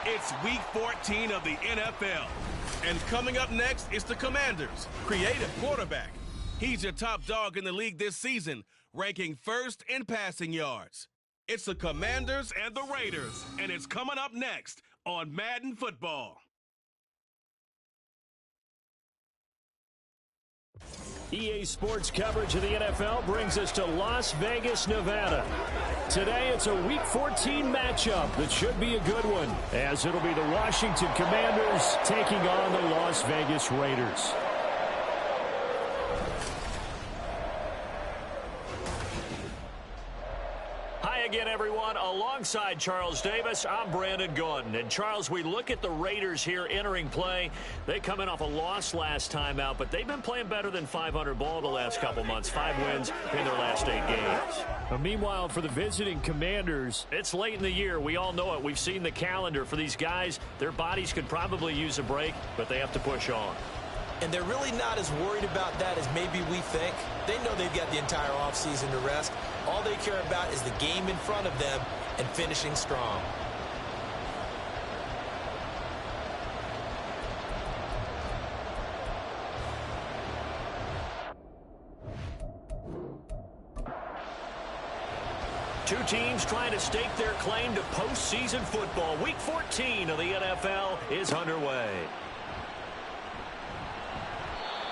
It's Week 14 of the NFL. And coming up next is the Commanders' creative quarterback. He's your top dog in the league this season, ranking first in passing yards. It's the Commanders and the Raiders, and it's coming up next on Madden Football. EA Sports coverage of the NFL brings us to Las Vegas, Nevada. Today, it's a Week 14 matchup that should be a good one, as it'll be the Washington Commanders taking on the Las Vegas Raiders. Again, everyone, alongside Charles Davis, I'm Brandon Gordon. And Charles, we look at the Raiders here entering play. They come in off a loss last time out, but they've been playing better than 500 ball the last couple months. 5 wins in their last 8 games. Meanwhile, for the visiting Commanders, it's late in the year. We all know it. We've seen the calendar for these guys. Their bodies could probably use a break, but they have to push on. And they're really not as worried about that as maybe we think. They know they've got the entire offseason to rest. All they care about is the game in front of them and finishing strong. Two teams trying to stake their claim to postseason football. Week 14 of the NFL is underway.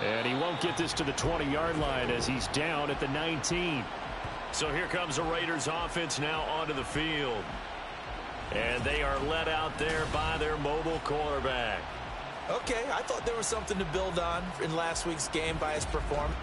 And he won't get this to the 20-yard line as he's down at the 19. So here comes the Raiders offense now onto the field. And they are led out there by their mobile quarterback. Okay, I thought there was something to build on in last week's game by his performance.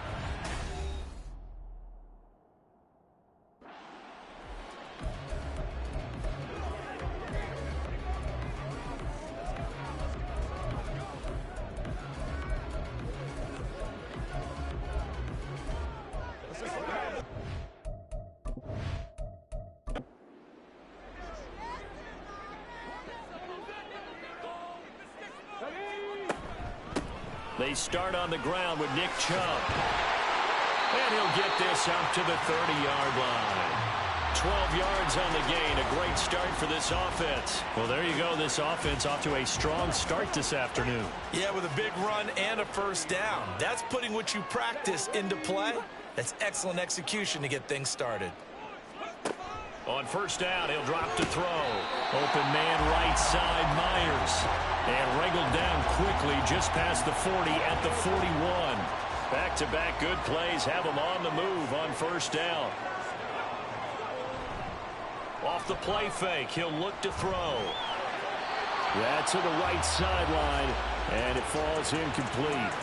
They start on the ground with Nick Chubb. And he'll get this up to the 30-yard line. 12 yards on the gain. A great start for this offense. Well, there you go. This offense off to a strong start this afternoon. Yeah, with a big run and a first down. That's putting what you practice into play. That's excellent execution to get things started. On first down, he'll drop to throw. Open man right side, Myers. And wriggled down quickly just past the 40 at the 41. Back-to-back good plays have him on the move on first down. Off the play fake, he'll look to throw. That's to the right sideline, and it falls incomplete.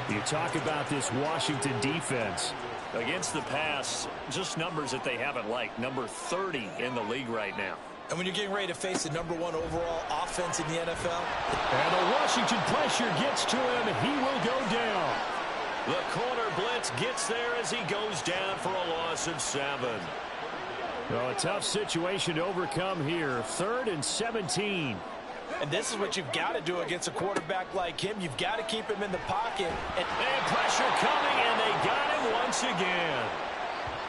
You talk about this Washington defense. Against the pass, just numbers that they haven't liked. Number 30 in the league right now. And when you're getting ready to face the #1 overall offense in the NFL. And the Washington pressure gets to him. He will go down. The corner blitz gets there as he goes down for a loss of 7. Well, a tough situation to overcome here. 3rd and 17. And this is what you've got to do against a quarterback like him. You've got to keep him in the pocket. And pressure coming, and they got him once again.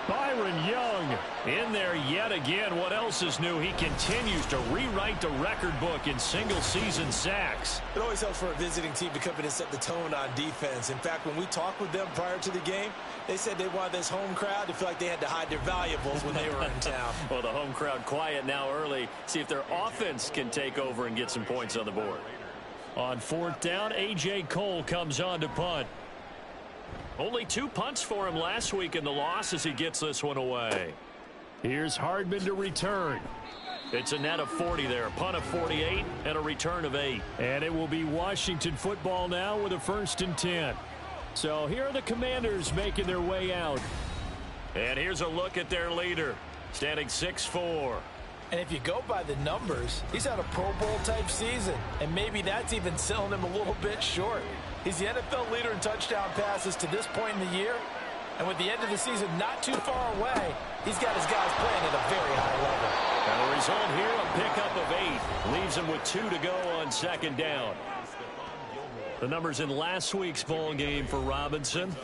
Byron Young in there yet again. What else is new? He continues to rewrite the record book in single-season sacks. It always helps for a visiting team to come in and set the tone on defense. In fact, when we talked with them prior to the game, they said they wanted this home crowd to feel like they had to hide their valuables when they were in town. Well, the home crowd quiet now early. See if their offense can take over and get some points on the board. On 4th down, A.J. Cole comes on to punt. Only 2 punts for him last week in the loss as he gets this one away. Here's Hardman to return. It's a net of 40 there. Punt of 48 and a return of 8. And it will be Washington football now with a 1st and 10. So here are the Commanders making their way out. And here's a look at their leader, standing 6'4". And if you go by the numbers, he's had a Pro Bowl type season. And maybe that's even selling him a little bit short. He's the NFL leader in touchdown passes to this point in the year. And with the end of the season not too far away, he's got his guys playing at a very high level. And the result here, a pickup of 8. Leaves him with 2 to go on 2nd down. The numbers in last week's ball game for Robinson.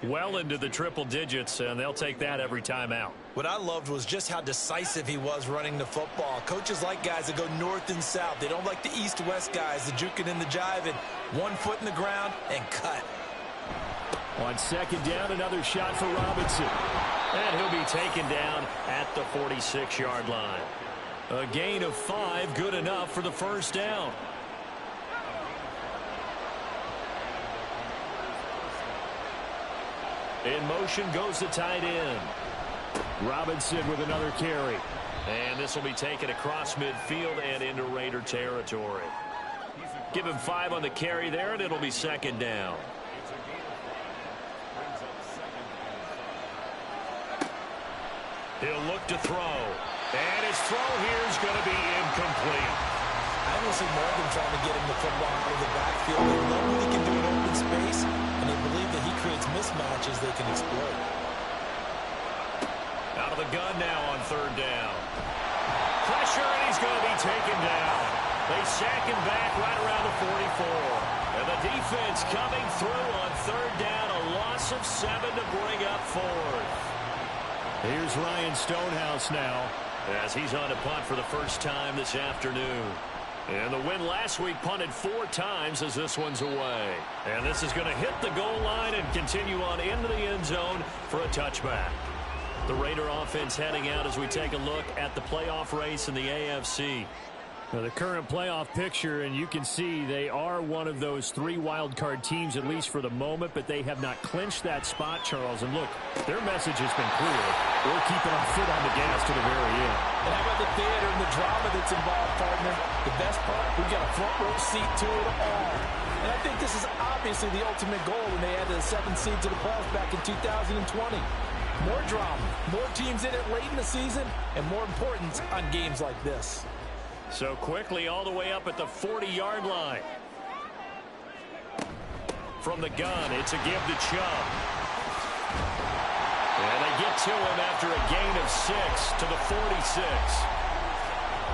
well into the triple digits, and they'll take that every time out. What I loved was just how decisive he was running the football. Coaches like guys that go north and south. They don't like the east-west guys, the juking and the jiving. 1 foot in the ground and cut. On second down, another shot for Robinson. And he'll be taken down at the 46-yard line. A gain of 5, good enough for the first down. In motion goes the tight end. Robinson with another carry. And this will be taken across midfield and into Raider territory. Give him 5 on the carry there, and it'll be second down. He'll look to throw. And his throw here is going to be incomplete. I don't see more than trying to get him the football out of the backfield. They know what he can do in open space, and they believe that he creates mismatches they can exploit. Out of the gun now on third down. Pressure, and he's going to be taken down. They sack him back right around the 44. And the defense coming through on third down. A loss of 7 to bring up fourth. Here's Ryan Stonehouse now, as he's on to punt for the first time this afternoon. And the win last week punted 4 times as this one's away. And this is going to hit the goal line and continue on into the end zone for a touchback. The Raider offense heading out as we take a look at the playoff race in the AFC. Now, the current playoff picture, and you can see they are one of those 3 wild card teams, at least for the moment, but they have not clinched that spot, Charles. And look, their message has been clear. We're keeping our foot on the gas to the very end. And how about the theater and the drama that's involved, partner? The best part, we've got a front row seat to it all. And I think this is obviously the ultimate goal when they added the 7th seed to the playoffs back in 2020. More drama, more teams in it late in the season, and more importance on games like this. So quickly all the way up at the 40-yard line. From the gun, it's a give to Chubb. And they get to him after a gain of 6 to the 46.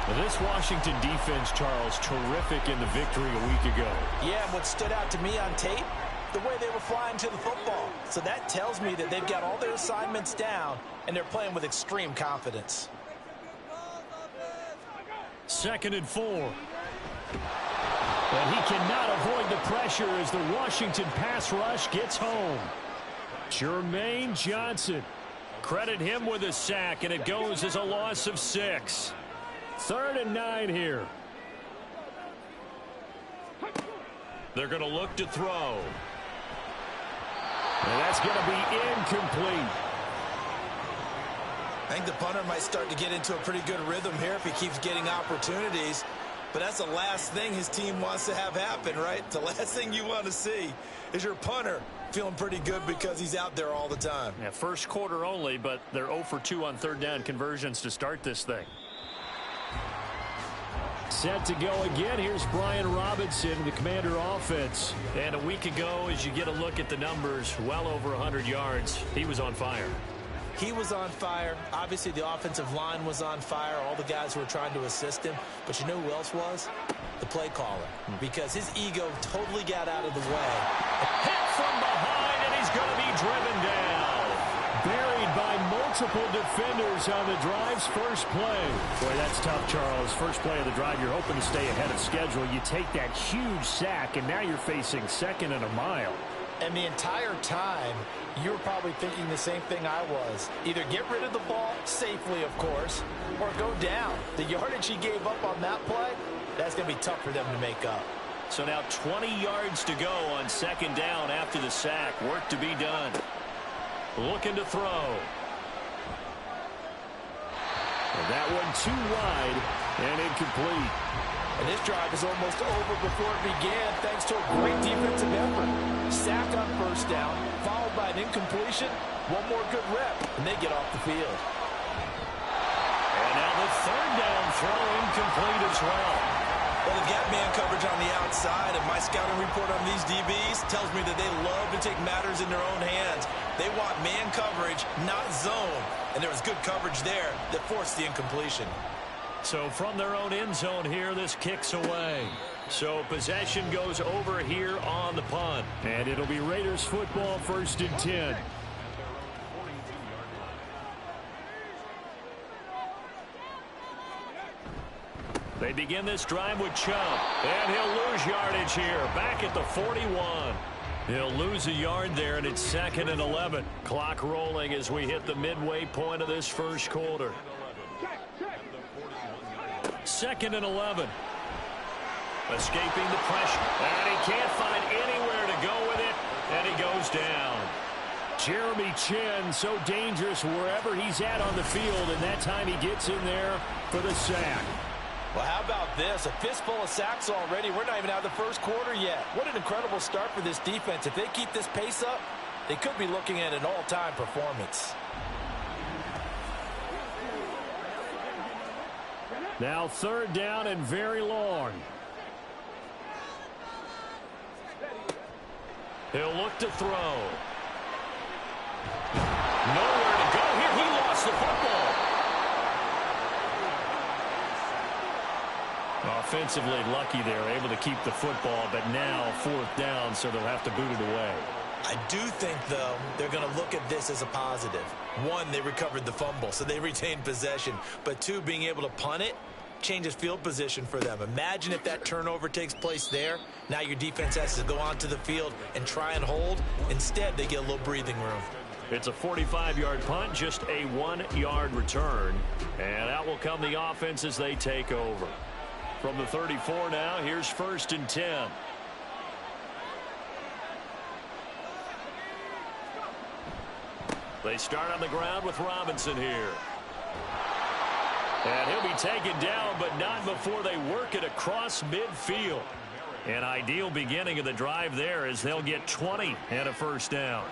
Now this Washington defense, Charles, terrific in the victory a week ago. Yeah, and what stood out to me on tape, the way they were flying to the football. So that tells me that they've got all their assignments down, and they're playing with extreme confidence. 2nd and 4. And he cannot avoid the pressure as the Washington pass rush gets home. Jermaine Johnson. Credit him with a sack, and it goes as a loss of 6. 3rd and 9 here. They're going to look to throw. And that's going to be incomplete. I think the punter might start to get into a pretty good rhythm here if he keeps getting opportunities. But that's the last thing his team wants to have happen, right? The last thing you want to see is your punter feeling pretty good because he's out there all the time. Yeah, first quarter only, but they're 0 for 2 on third down conversions to start this thing. Set to go again. Here's Brian Robinson, the Commander offense. And a week ago, as you get a look at the numbers, well over 100 yards, he was on fire. He was on fire. Obviously, the offensive line was on fire. All the guys who were trying to assist him. But you know who else was? The play caller. Because his ego totally got out of the way. Hit from behind, and he's going to be driven down. Buried by multiple defenders on the drive's first play. Boy, that's tough, Charles. First play of the drive, you're hoping to stay ahead of schedule. You take that huge sack, and now you're facing 2nd and a mile. And the entire time, you were probably thinking the same thing I was. Either get rid of the ball, safely of course, or go down. The yardage he gave up on that play, that's going to be tough for them to make up. So now 20 yards to go on 2nd down after the sack. Work to be done. Looking to throw. And that one too wide and incomplete. And this drive is almost over before it began thanks to a great defensive effort. Sack on first down, followed by an incompletion. One more good rep, and they get off the field. And now the 3rd down throw incomplete as well. Well, they've got man coverage on the outside, and my scouting report on these DBs tells me that they love to take matters in their own hands. They want man coverage, not zone. And there was good coverage there that forced the incompletion. So from their own end zone here, this kicks away. So possession goes over here on the punt. And it'll be Raiders football, 1st and 10. They begin this drive with Chubb. And he'll lose yardage here. Back at the 41. He'll lose a yard there, and it's 2nd and 11. Clock rolling as we hit the midway point of this first quarter. 2nd and 11. Escaping the pressure. And he can't find anywhere to go with it. And he goes down. Jeremy Chin, so dangerous wherever he's at on the field. And that time he gets in there for the sack. Well, how about this? A fistful of sacks already. We're not even out of the first quarter yet. What an incredible start for this defense. If they keep this pace up, they could be looking at an all-time performance. Now 3rd down and very long. He'll look to throw. Nowhere to go here. He lost the football. Offensively lucky they're able to keep the football, but now 4th down, so they'll have to boot it away. I do think, though, they're going to look at this as a positive. 1, they recovered the fumble, so they retained possession. But 2, being able to punt it changes field position for them. Imagine if that turnover takes place there. Now your defense has to go onto the field and try and hold. Instead, they get a little breathing room. It's a 45-yard punt, just a 1-yard return. And out will come the offense as they take over. From the 34 now, here's 1st and 10. They start on the ground with Robinson here. And he'll be taken down, but not before they work it across midfield. An ideal beginning of the drive there as they'll get 20 and a 1st down.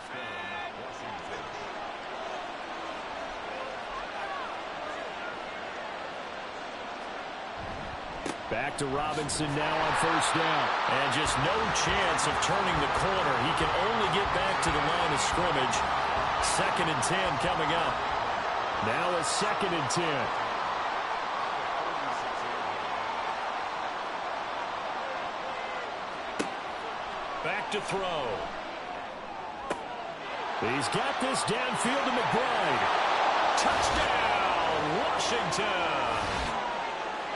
Back to Robinson now on 1st down. And just no chance of turning the corner. He can only get back to the line of scrimmage. 2nd and 10 coming up. Now a 2nd and 10. Back to throw. He's got this downfield to McBride. Touchdown, Washington.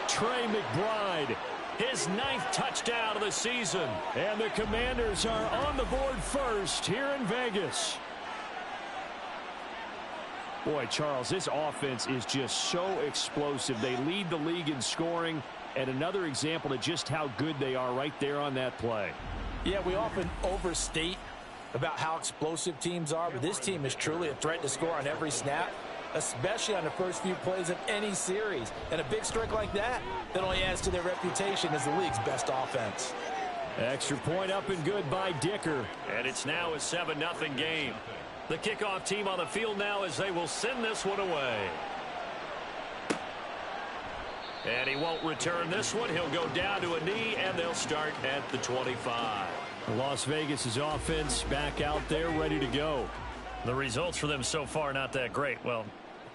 Trey McBride, his 9th touchdown of the season. And the Commanders are on the board first here in Vegas. Boy, Charles, this offense is just so explosive. They lead the league in scoring, and another example of just how good they are right there on that play. Yeah, we often overstate about how explosive teams are, but this team is truly a threat to score on every snap, especially on the first few plays of any series. And a big streak like that only adds to their reputation as the league's best offense. Extra point up and good by Dicker. And it's now a 7-0 game. The kickoff team on the field now as they will send this one away. And he won't return this one. He'll go down to a knee, and they'll start at the 25. Las Vegas' offense back out there ready to go. The results for them so far not that great. Well,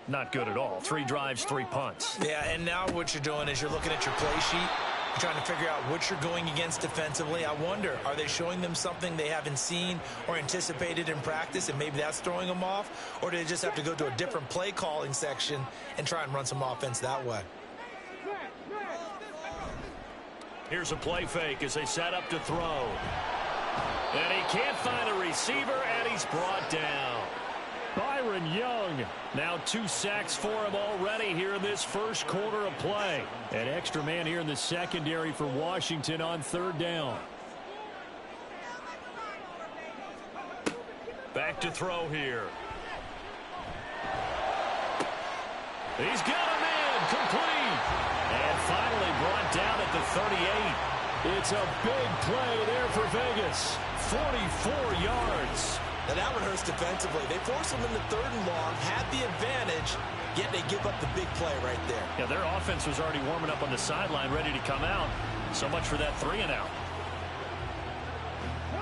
not good at all. 3 drives, 3 punts. Yeah, and now what you're doing is you're looking at your play sheet. You're trying to figure out what you're going against defensively. I wonder, are they showing them something they haven't seen or anticipated in practice, and maybe that's throwing them off? Or do they just have to go to a different play calling section and try and run some offense that way? Here's a play fake as they set up to throw. And he can't find a receiver, and he's brought down. Byron Young, now 2 sacks for him already here in this first quarter of play. An extra man here in the secondary for Washington on 3rd down. Back to throw here. He's got him in, complete. And finally brought down at the 38. It's a big play there for Vegas. 44 yards. Now that one hurts defensively. They forced them into 3rd and long, had the advantage, yet they give up the big play right there. Yeah, their offense was already warming up on the sideline, ready to come out. So much for that 3-and-out.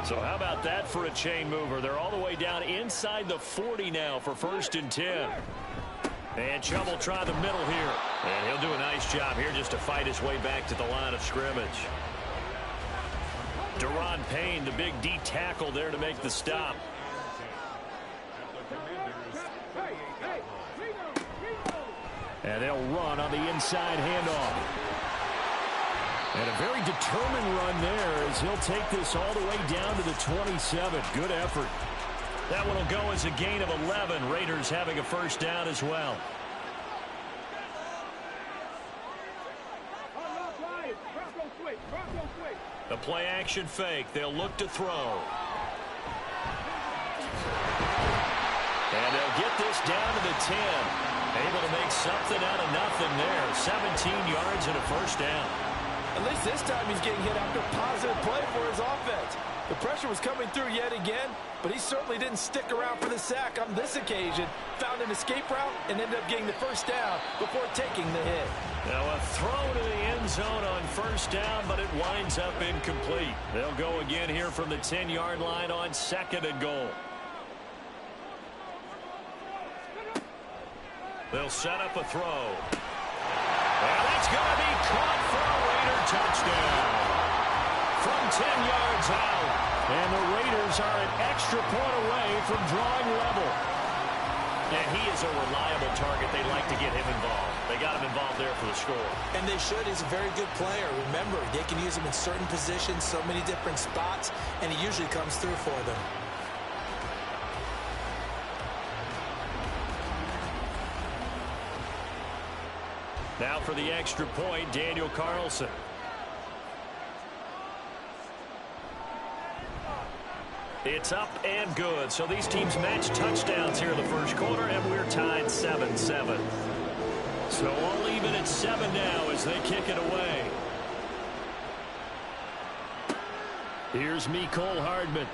So how about that for a chain mover? They're all the way down inside the 40 now for 1st and 10. And Chubb will try the middle here. And he'll do a nice job here just to fight his way back to the line of scrimmage. Deron Payne, the big D tackle there to make the stop. And they'll run on the inside handoff. And a very determined run there as he'll take this all the way down to the 27. Good effort. That one will go as a gain of 11. Raiders having a first down as well. The play action fake. They'll look to throw. And they'll get this down to the 10. Able to make something out of nothing there. 17 yards and a first down. At least this time he's getting hit after a positive play for his offense. The pressure was coming through yet again, but he certainly didn't stick around for the sack on this occasion. Found an escape route and ended up getting the first down before taking the hit. Now a throw to the end zone on first down, but it winds up incomplete. They'll go again here from the 10-yard line on 2nd and goal. They'll set up a throw. And that's going to be caught for a Raider touchdown. From 10 yards out. And the Raiders are an extra point away from drawing level. And he is a reliable target. They like to get him involved. They got him involved there for the score. And they should. He's a very good player. Remember, they can use him in certain positions, so many different spots, and he usually comes through for them. Now for the extra point, Daniel Carlson. It's up and good. So these teams match touchdowns here in the first quarter, and we're tied 7-7. So all even at 7 now as they kick it away. Here's Mecole Hardman.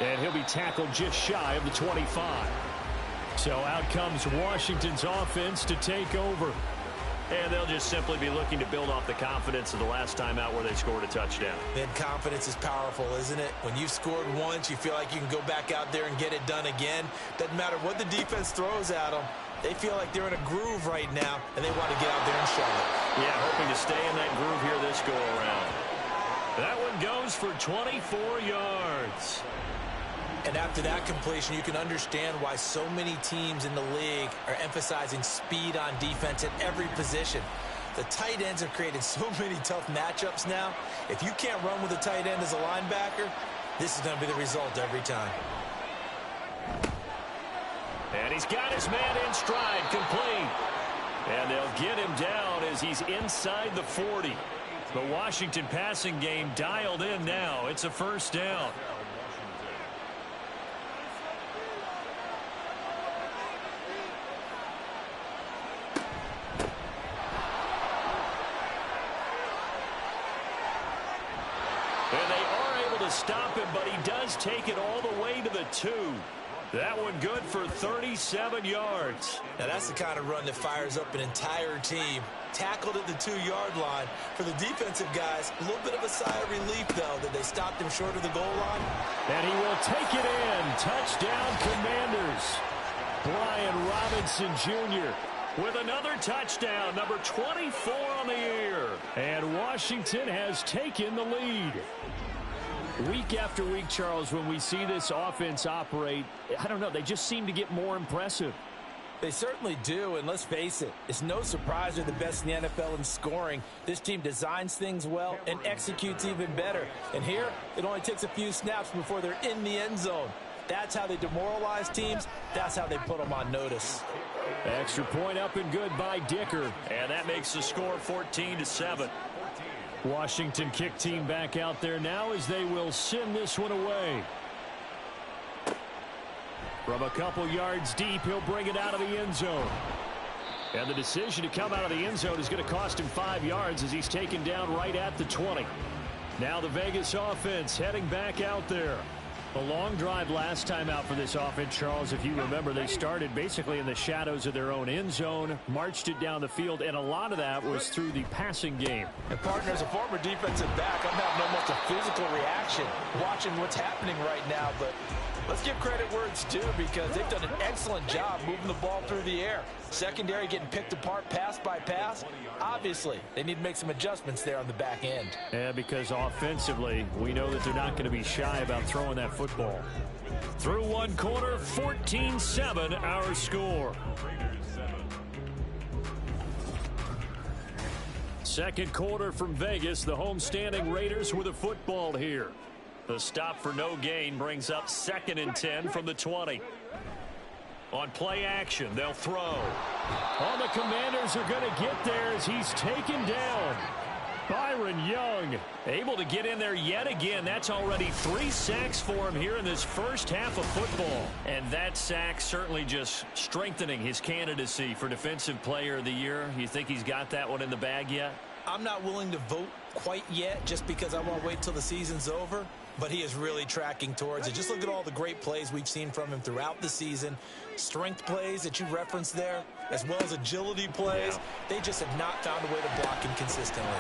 And he'll be tackled just shy of the 25. So out comes Washington's offense to take over. And they'll just simply be looking to build off the confidence of the last time out where they scored a touchdown. And confidence is powerful, isn't it? When you've scored once, you feel like you can go back out there and get it done again. Doesn't matter what the defense throws at them. They feel like they're in a groove right now, and they want to get out there and show it. Yeah, hoping to stay in that groove here this go-around. That one goes for 24 yards. And after that completion, you can understand why so many teams in the league are emphasizing speed on defense at every position. The tight ends have created so many tough matchups now. If you can't run with a tight end as a linebacker, this is going to be the result every time. And he's got his man in stride, complete. And they'll get him down as he's inside the 40. The Washington passing game dialed in now. It's a first down. And they are able to stop him, but he does take it all the way to the 2. That one good for 37 yards. Now that's the kind of run that fires up an entire team. Tackled at the 2-yard line. For the defensive guys, a little bit of a sigh of relief, though, that they stopped him short of the goal line. And he will take it in. Touchdown, Commanders. Brian Robinson Jr. with another touchdown, number 24 on the year. And Washington has taken the lead. Week after week, Charles, when we see this offense operate, I don't know, they just seem to get more impressive. They certainly do, and let's face it, it's no surprise they're the best in the NFL in scoring. This team designs things well and executes even better. And here, it only takes a few snaps before they're in the end zone. That's how they demoralize teams. That's how they put them on notice. Extra point up and good by Dicker. And that makes the score 14-7. Washington kick team back out there now as they will send this one away. From a couple yards deep, he'll bring it out of the end zone. And the decision to come out of the end zone is going to cost him 5 yards as he's taken down right at the 20. Now the Vegas offense heading back out there. A long drive last time out for this offense, Charles. If you remember, they started basically in the shadows of their own end zone, marched it down the field, and a lot of that was through the passing game. And partner, as a former defensive back, I'm having almost a physical reaction watching what's happening right now, but Let's give credit where it's due because they've done an excellent job moving the ball through the air. Secondary getting picked apart pass by pass. Obviously, they need to make some adjustments there on the back end. Yeah, because offensively, we know that they're not going to be shy about throwing that football. Through one quarter, 14-7 our score. Second quarter from Vegas, the homestanding Raiders with a football here. The stop for no gain brings up 2nd and 10 from the 20. On play action, they'll throw. Oh, the Commanders are going to get there as he's taken down. Byron Young able to get in there yet again. That's already 3 sacks for him here in this first half of football. And that sack certainly just strengthening his candidacy for Defensive Player of the Year. You think he's got that one in the bag yet? I'm not willing to vote quite yet just because I want to wait till the season's over. But he is really tracking towards it. Just look at all the great plays we've seen from him throughout the season. Strength plays that you referenced there, as well as agility plays. They just have not found a way to block him consistently.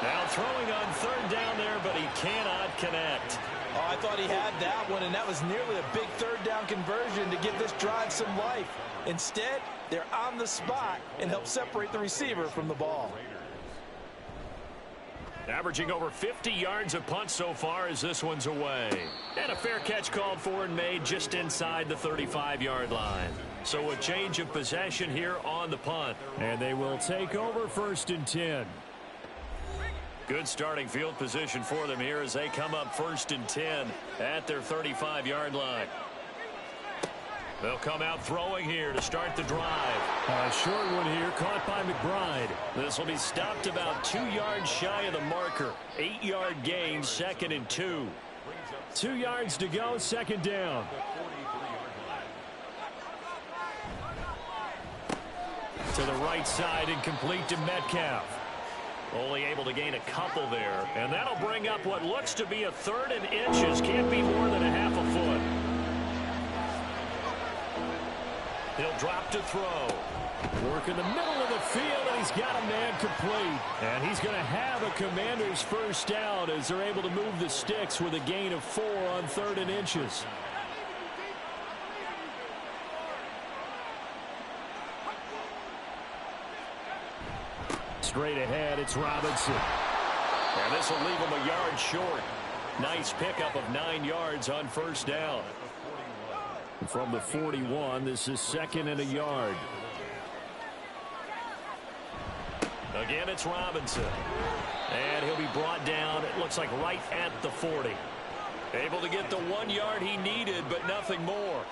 Now throwing on 3rd down there, but he cannot connect. Oh, I thought he had that one, and that was nearly a big 3rd down conversion to give this drive some life. Instead, they're on the spot and help separate the receiver from the ball. Averaging over 50 yards a punt so far as this one's away. And a fair catch called for and made just inside the 35-yard line. So a change of possession here on the punt. And they will take over 1st and 10. Good starting field position for them here as they come up 1st and 10 at their 35-yard line. They'll come out throwing here to start the drive. A short one here caught by McBride. This will be stopped about 2 yards shy of the marker. 8-yard gain, 2nd and 2. 2 yards to go, 2nd down. To the right side and complete to Metcalf. Only able to gain a couple there. And that'll bring up what looks to be a 3rd and inches. Can't be more than a half a foot. He'll drop to throw. Work in the middle of the field, and he's got a man complete. And he's going to have a Commander's first down as they're able to move the sticks with a gain of 4 on 3rd and inches. Straight ahead, it's Robinson. And this will leave him a yard short. Nice pickup of 9 yards on 1st down. From the 41, this is 2nd and a yard. Again, it's Robinson. And he'll be brought down, it looks like right at the 40. Able to get the 1 yard he needed, but nothing more.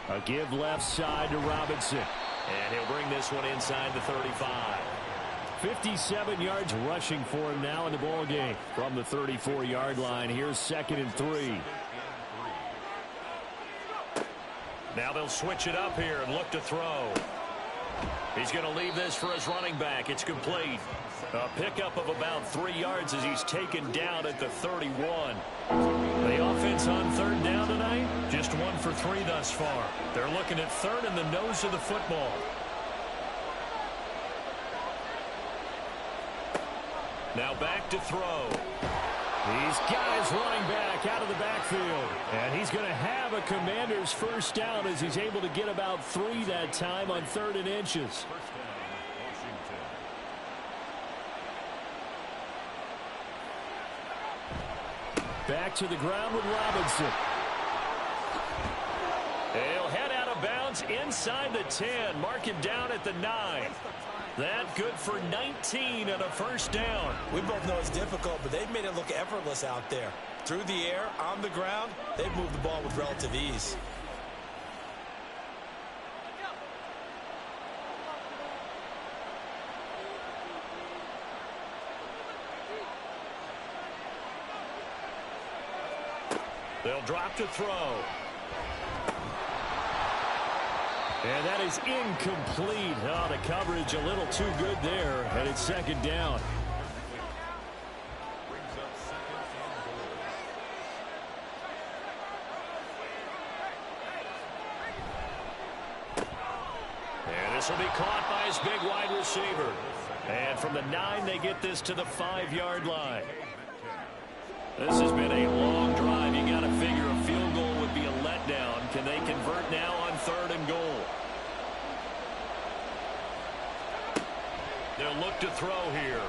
A give left side to Robinson. And he'll bring this one inside the 35. 57 yards rushing for him now in the ball game. From the 34-yard line, here's 2nd and 3. Now they'll switch it up here and look to throw. He's going to leave this for his running back. It's complete. A pickup of about 3 yards as he's taken down at the 31. The offense on 3rd down tonight, just 1 for 3 thus far. They're looking at 3rd in the nose of the football. Now back to throw. He's got his running back out of the backfield. And he's going to have a Commander's first down as he's able to get about 3 that time on 3rd and inches. Back to the ground with Robinson. He'll head out of bounds inside the 10. Mark him down at the 9. That good for 19 and a first down. We both know it's difficult, but they've made it look effortless out there. Through the air, on the ground, they've moved the ball with relative ease. They'll drop to throw. And that is incomplete. Oh, the coverage a little too good there, and it's 2nd down. And this will be caught by his big wide receiver. And from the 9, they get this to the 5-yard line. This has been a long drive. You got to figure a field goal would be a letdown. Can they convert now on 3rd and goal? They'll look to throw here.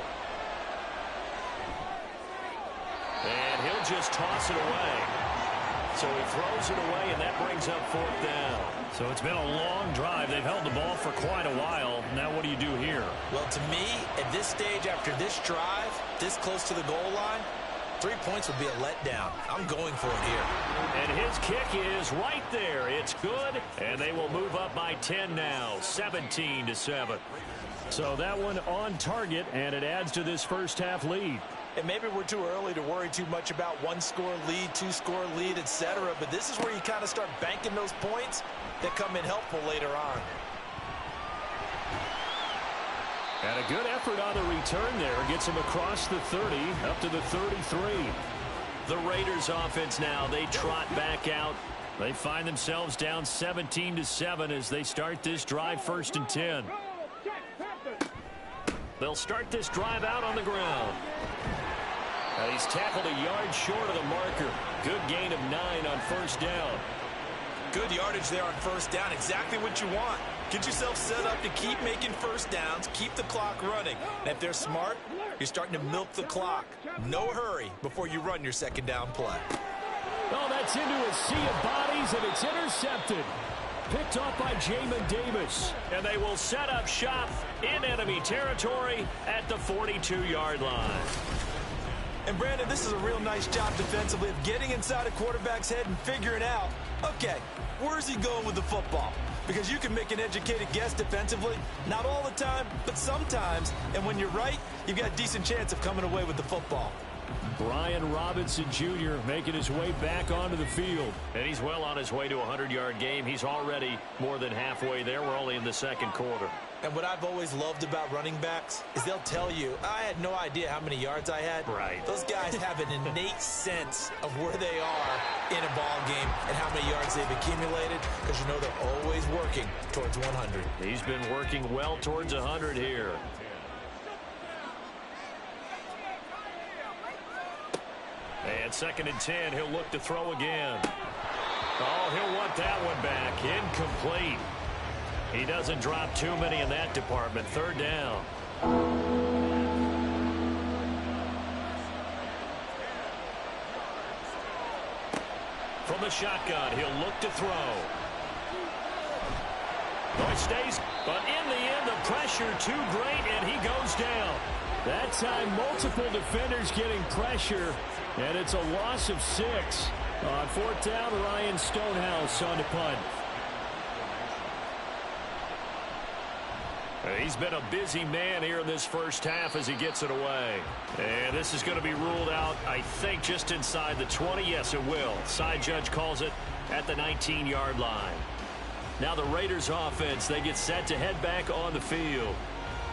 And he'll just toss it away. So he throws it away, and that brings up 4th down. So it's been a long drive. They've held the ball for quite a while. Now what do you do here? Well, to me, at this stage after this drive, this close to the goal line, 3 points would be a letdown. I'm going for it here. And his kick is right there. It's good, and they will move up by 10 now, 17-7. So that one on target, and it adds to this first half lead. And maybe we're too early to worry too much about 1-score lead, 2-score lead, etc. But this is where you kind of start banking those points that come in helpful later on. And a good effort on the return there. Gets him across the 30, up to the 33. The Raiders offense now, they trot back out. They find themselves down 17-7 as they start this drive 1st and 10. They'll start this drive out on the ground. Now he's tackled a yard short of the marker. Good gain of 9 on 1st down. Good yardage there on 1st down. Exactly what you want. Get yourself set up to keep making 1st downs, keep the clock running. And if they're smart, you're starting to milk the clock. No hurry before you run your 2nd down play. Oh, that's into a sea of bodies, and it's intercepted. Picked off by Jamin Davis. And they will set up shop in enemy territory at the 42-yard line. And, Brandon, this is a real nice job defensively of getting inside a quarterback's head and figuring out, okay, where's he going with the football? Because you can make an educated guess defensively, not all the time, but sometimes. And when you're right, you've got a decent chance of coming away with the football. Brian Robinson Jr. making his way back onto the field. And he's well on his way to a 100-yard game. He's already more than halfway there. We're only in the 2nd quarter. And what I've always loved about running backs is they'll tell you, I had no idea how many yards I had. Right. Those guys have an innate sense of where they are in a ball game and how many yards they've accumulated, because you know they're always working towards 100. He's been working well towards 100 here. And 2nd and 10, he'll look to throw again. Oh, he'll want that one back. Incomplete. He doesn't drop too many in that department. 3rd down. From the shotgun, he'll look to throw. Oh, he stays, but in the end, the pressure too great, and he goes down. That time, multiple defenders getting pressure, and it's a loss of 6. On 4th down, Ryan Stonehouse on the punt. He's been a busy man here in this first half as he gets it away. And this is going to be ruled out, I think, just inside the 20. Yes, it will. Side judge calls it at the 19-yard line. Now the Raiders offense, they get set to head back on the field.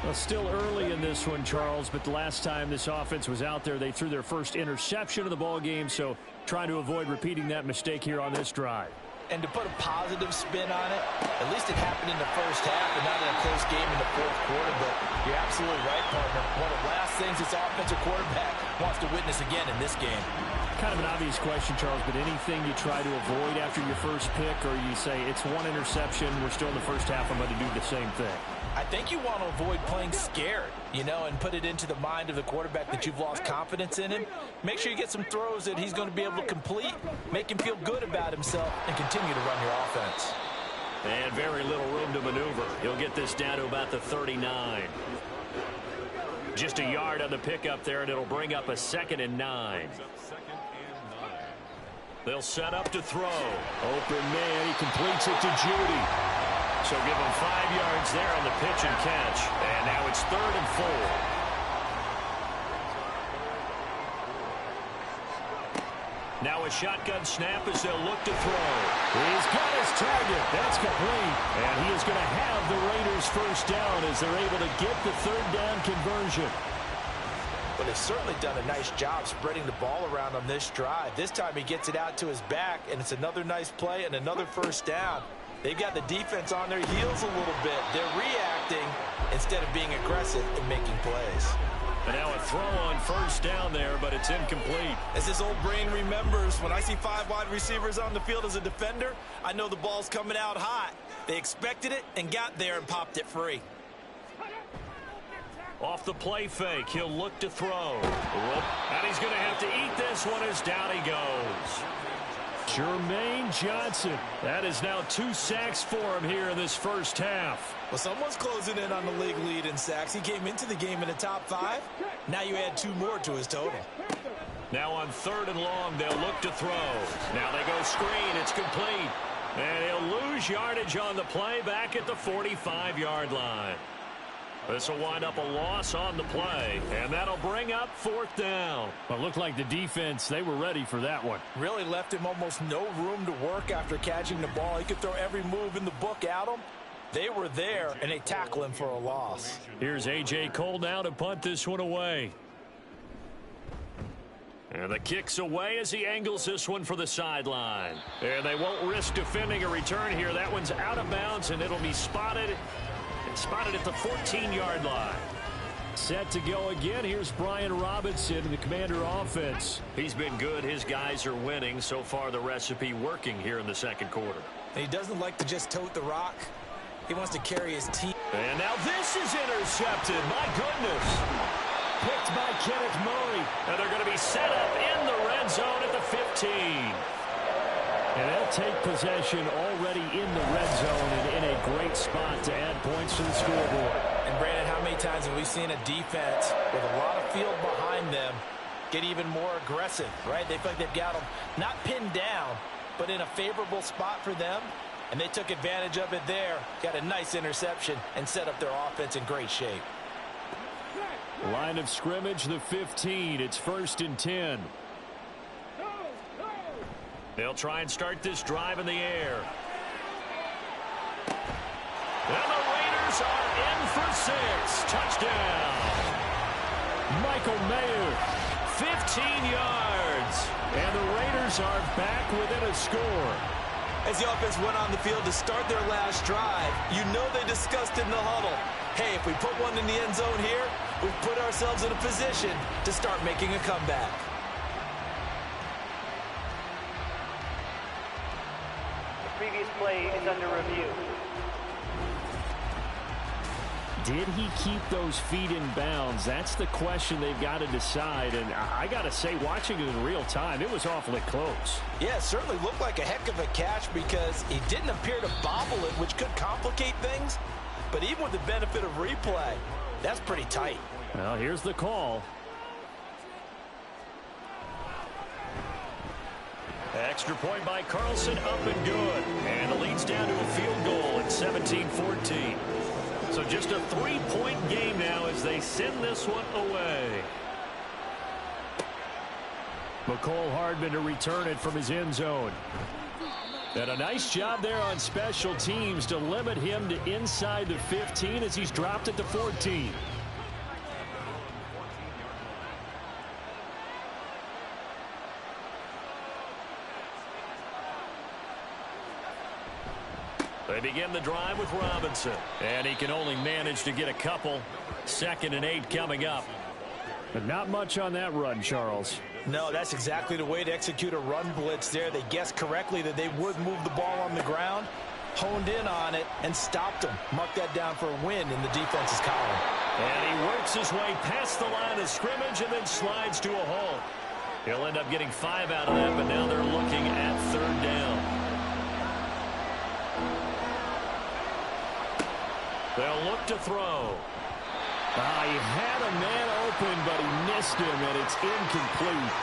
Well, still early in this one, Charles, but the last time this offense was out there, they threw their first interception of the ball game, so trying to avoid repeating that mistake here on this drive. And to put a positive spin on it, at least it happened in the first half and not in a close game in the 4th quarter. But you're absolutely right, partner. One of the last things this offensive quarterback wants to witness again in this game. Kind of an obvious question, Charles, but anything you try to avoid after your first pick, or you say it's one interception, we're still in the first half, I'm going to do the same thing? I think you want to avoid playing scared, you know, and put it into the mind of the quarterback that you've lost confidence in him. Make sure you get some throws that he's going to be able to complete, make him feel good about himself, and continue to run your offense. And very little room to maneuver. He'll get this down to about the 39. Just a yard on the pickup there, and it'll bring up a 2nd and 9. They'll set up to throw. Open man, he completes it to Judy. So give him 5 yards there on the pitch and catch. And now it's 3rd and 4. Now a shotgun snap as they'll look to throw. He's got his target. That's complete. And he is going to have the Raiders first down as they're able to get the 3rd down conversion. But they've certainly done a nice job spreading the ball around on this drive. This time he gets it out to his back, and it's another nice play and another first down. They've got the defense on their heels a little bit. They're reacting instead of being aggressive and making plays. And now a throw on first down there, but it's incomplete. As his old brain remembers, when I see 5 wide receivers on the field as a defender, I know the ball's coming out hot. They expected it and got there and popped it free. Off the play fake, he'll look to throw. And he's going to have to eat this one as down he goes. Jermaine Johnson. That is now 2 sacks for him here in this first half. Well, someone's closing in on the league lead in sacks. He came into the game in the top 5. Now you add 2 more to his total. Now on 3rd and long, they'll look to throw. Now they go screen. It's complete. And he'll lose yardage on the play back at the 45-yard line. This will wind up a loss on the play, and that'll bring up 4th down. Well, it looked like the defense, they were ready for that one. Really left him almost no room to work after catching the ball. He could throw every move in the book at him. They were there, and they tackle him for a loss. Here's A.J. Cole now to punt this one away. And the kick's away as he angles this one for the sideline. And they won't risk defending a return here. That one's out of bounds, and it'll be spotted at the 14-yard line. Set to go again. Here's Brian Robinson in the Commander offense. He's been good. His guys are winning. So far, the recipe working here in the second quarter. And he doesn't like to just tote the rock. He wants to carry his team. And now this is intercepted. My goodness. Picked by Kenneth Murray. And they're going to be set up in the red zone at the 15. And they'll take possession already in the red zone and in a great spot to add points to the scoreboard. And Brandon, how many times have we seen a defense with a lot of field behind them get even more aggressive, right? They feel like they've got them not pinned down, but in a favorable spot for them. And they took advantage of it there, got a nice interception, and set up their offense in great shape. Line of scrimmage, the 15. It's 1st and 10. They'll try and start this drive in the air. And the Raiders are in for 6. Touchdown. Michael Mayer. 15 yards. And the Raiders are back within a score. As the offense went on the field to start their last drive, you know they discussed in the huddle, hey, if we put one in the end zone here, we've put ourselves in a position to start making a comeback. The previous play is under review. Did he keep those feet in bounds? That's the question they've got to decide. And I got to say, watching it in real time, it was awfully close. Yeah, it certainly looked like a heck of a catch because he didn't appear to bobble it, which could complicate things. But even with the benefit of replay, that's pretty tight. Well, here's the call. Extra point by Carlson, up and good. And it leads down to a field goal at 17-14. So just a 3-point game now as they send this one away. McCole Hardman to return it from his end zone. And a nice job there on special teams to limit him to inside the 15 as he's dropped at the 14. They begin the drive with Robinson. And he can only manage to get a couple. 2nd and 8 coming up. But not much on that run, Charles. No, that's exactly the way to execute a run blitz there. They guessed correctly that they would move the ball on the ground, honed in on it, and stopped them. Mark that down for a win in the defense's column. And he works his way past the line of scrimmage and then slides to a halt. He'll end up getting 5 out of that, but now they're looking at 3rd down. They'll look to throw. He had a man open, but he missed him, and it's incomplete.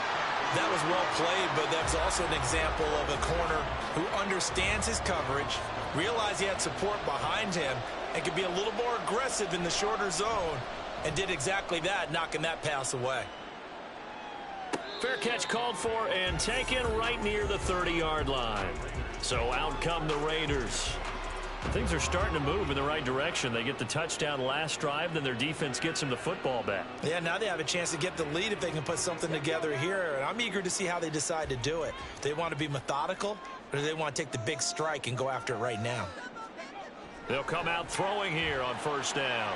That was well played, but that's also an example of a corner who understands his coverage, realized he had support behind him, and could be a little more aggressive in the shorter zone, and did exactly that, knocking that pass away. Fair catch called for and taken right near the 30-yard line. So out come the Raiders. Things are starting to move in the right direction. They get the touchdown last drive, then their defense gets them the football back. Yeah, now they have a chance to get the lead if they can put something together here. And I'm eager to see how they decide to do it. They want to be methodical, or do they want to take the big strike and go after it right now? They'll come out throwing here on first down.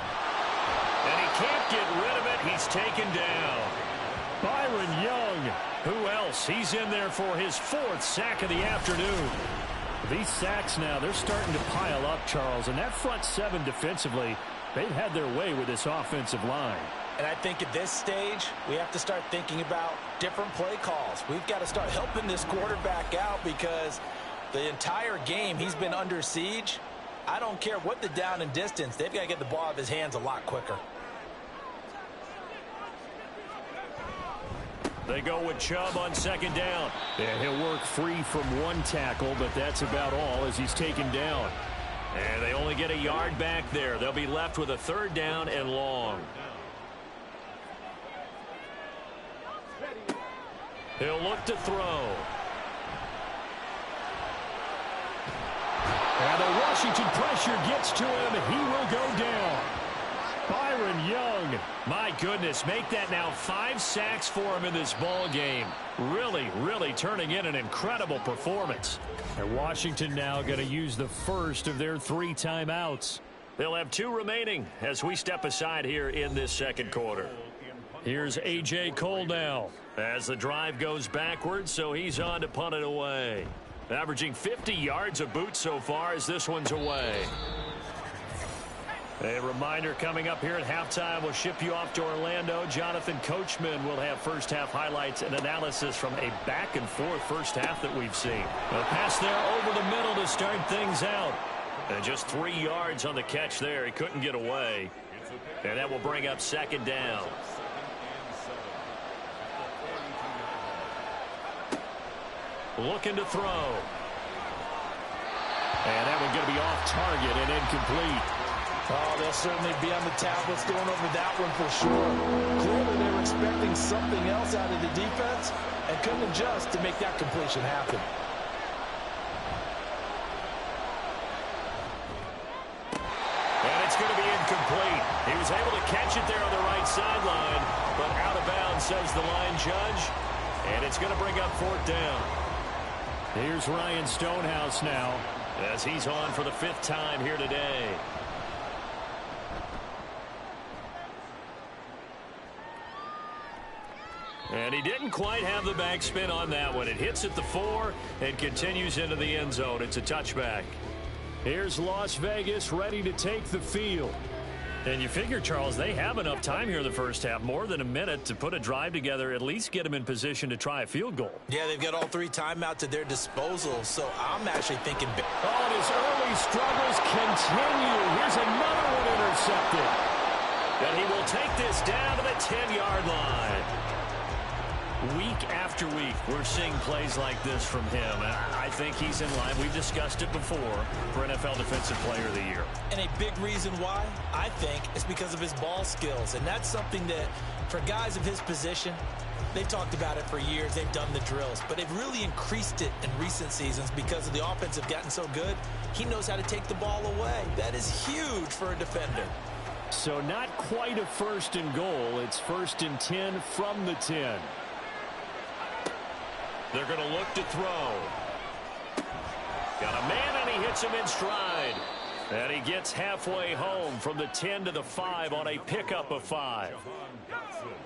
And he can't get rid of it. He's taken down. Byron Young. Who else? He's in there for his 4th sack of the afternoon. These sacks now, they're starting to pile up, Charles. And that front 7 defensively, they've had their way with this offensive line. And I think at this stage, we have to start thinking about different play calls. We've got to start helping this quarterback out because the entire game he's been under siege. I don't care what the down and distance. They've got to get the ball out of his hands a lot quicker. They go with Chubb on 2nd down. Yeah, he'll work free from 1 tackle, but that's about all as he's taken down. And they only get a yard back there. They'll be left with a 3rd down and long. He'll look to throw. And the Washington pressure gets to him. He will go down. Byron Young. My goodness, make that now 5 sacks for him in this ball game. Really turning in an incredible performance. And Washington now going to use the first of their 3 timeouts. They'll have 2 remaining as we step aside here in this 2nd quarter. Here's A.J. Cole now. As the drive goes backwards, so he's on to punt it away. Averaging 50 yards a boot so far as this one's away. A reminder coming up here at halftime, we'll ship you off to Orlando. Jonathan Coachman will have first half highlights and analysis from a back and forth first half that we've seen. A pass there over the middle to start things out. And just 3 yards on the catch there. He couldn't get away. And that will bring up 2nd down. Looking to throw. And that one going to be off target and incomplete. Oh, they'll certainly be on the tablets going over that one for sure. Clearly they were expecting something else out of the defense and couldn't adjust to make that completion happen. And it's going to be incomplete. He was able to catch it there on the right sideline, but out of bounds, says the line judge. And it's going to bring up 4th down. Here's Ryan Stonehouse now as he's on for the 5th time here today. And he didn't quite have the backspin on that one. It hits at the 4 and continues into the end zone. It's a touchback. Here's Las Vegas ready to take the field. And you figure, Charles, they have enough time here in the first half, more than a minute, to put a drive together, at least get them in position to try a field goal. Yeah, they've got all 3 timeouts at their disposal, so I'm actually thinking... Oh, and his early struggles continue. Here's another one intercepted. And he will take this down to the 10-yard line. Week after week, we're seeing plays like this from him. And I think he's in line. We've discussed it before for NFL Defensive Player of the Year. And a big reason why, I think, is because of his ball skills. And that's something that, for guys of his position, they've talked about it for years. They've done the drills. But they've really increased it in recent seasons because of the offense have gotten so good. He knows how to take the ball away. That is huge for a defender. So not quite a 1st and goal. It's 1st and 10 from the 10. They're going to look to throw. Got a man, and he hits him in stride. And he gets halfway home from the 10 to the 5 on a pickup of 5.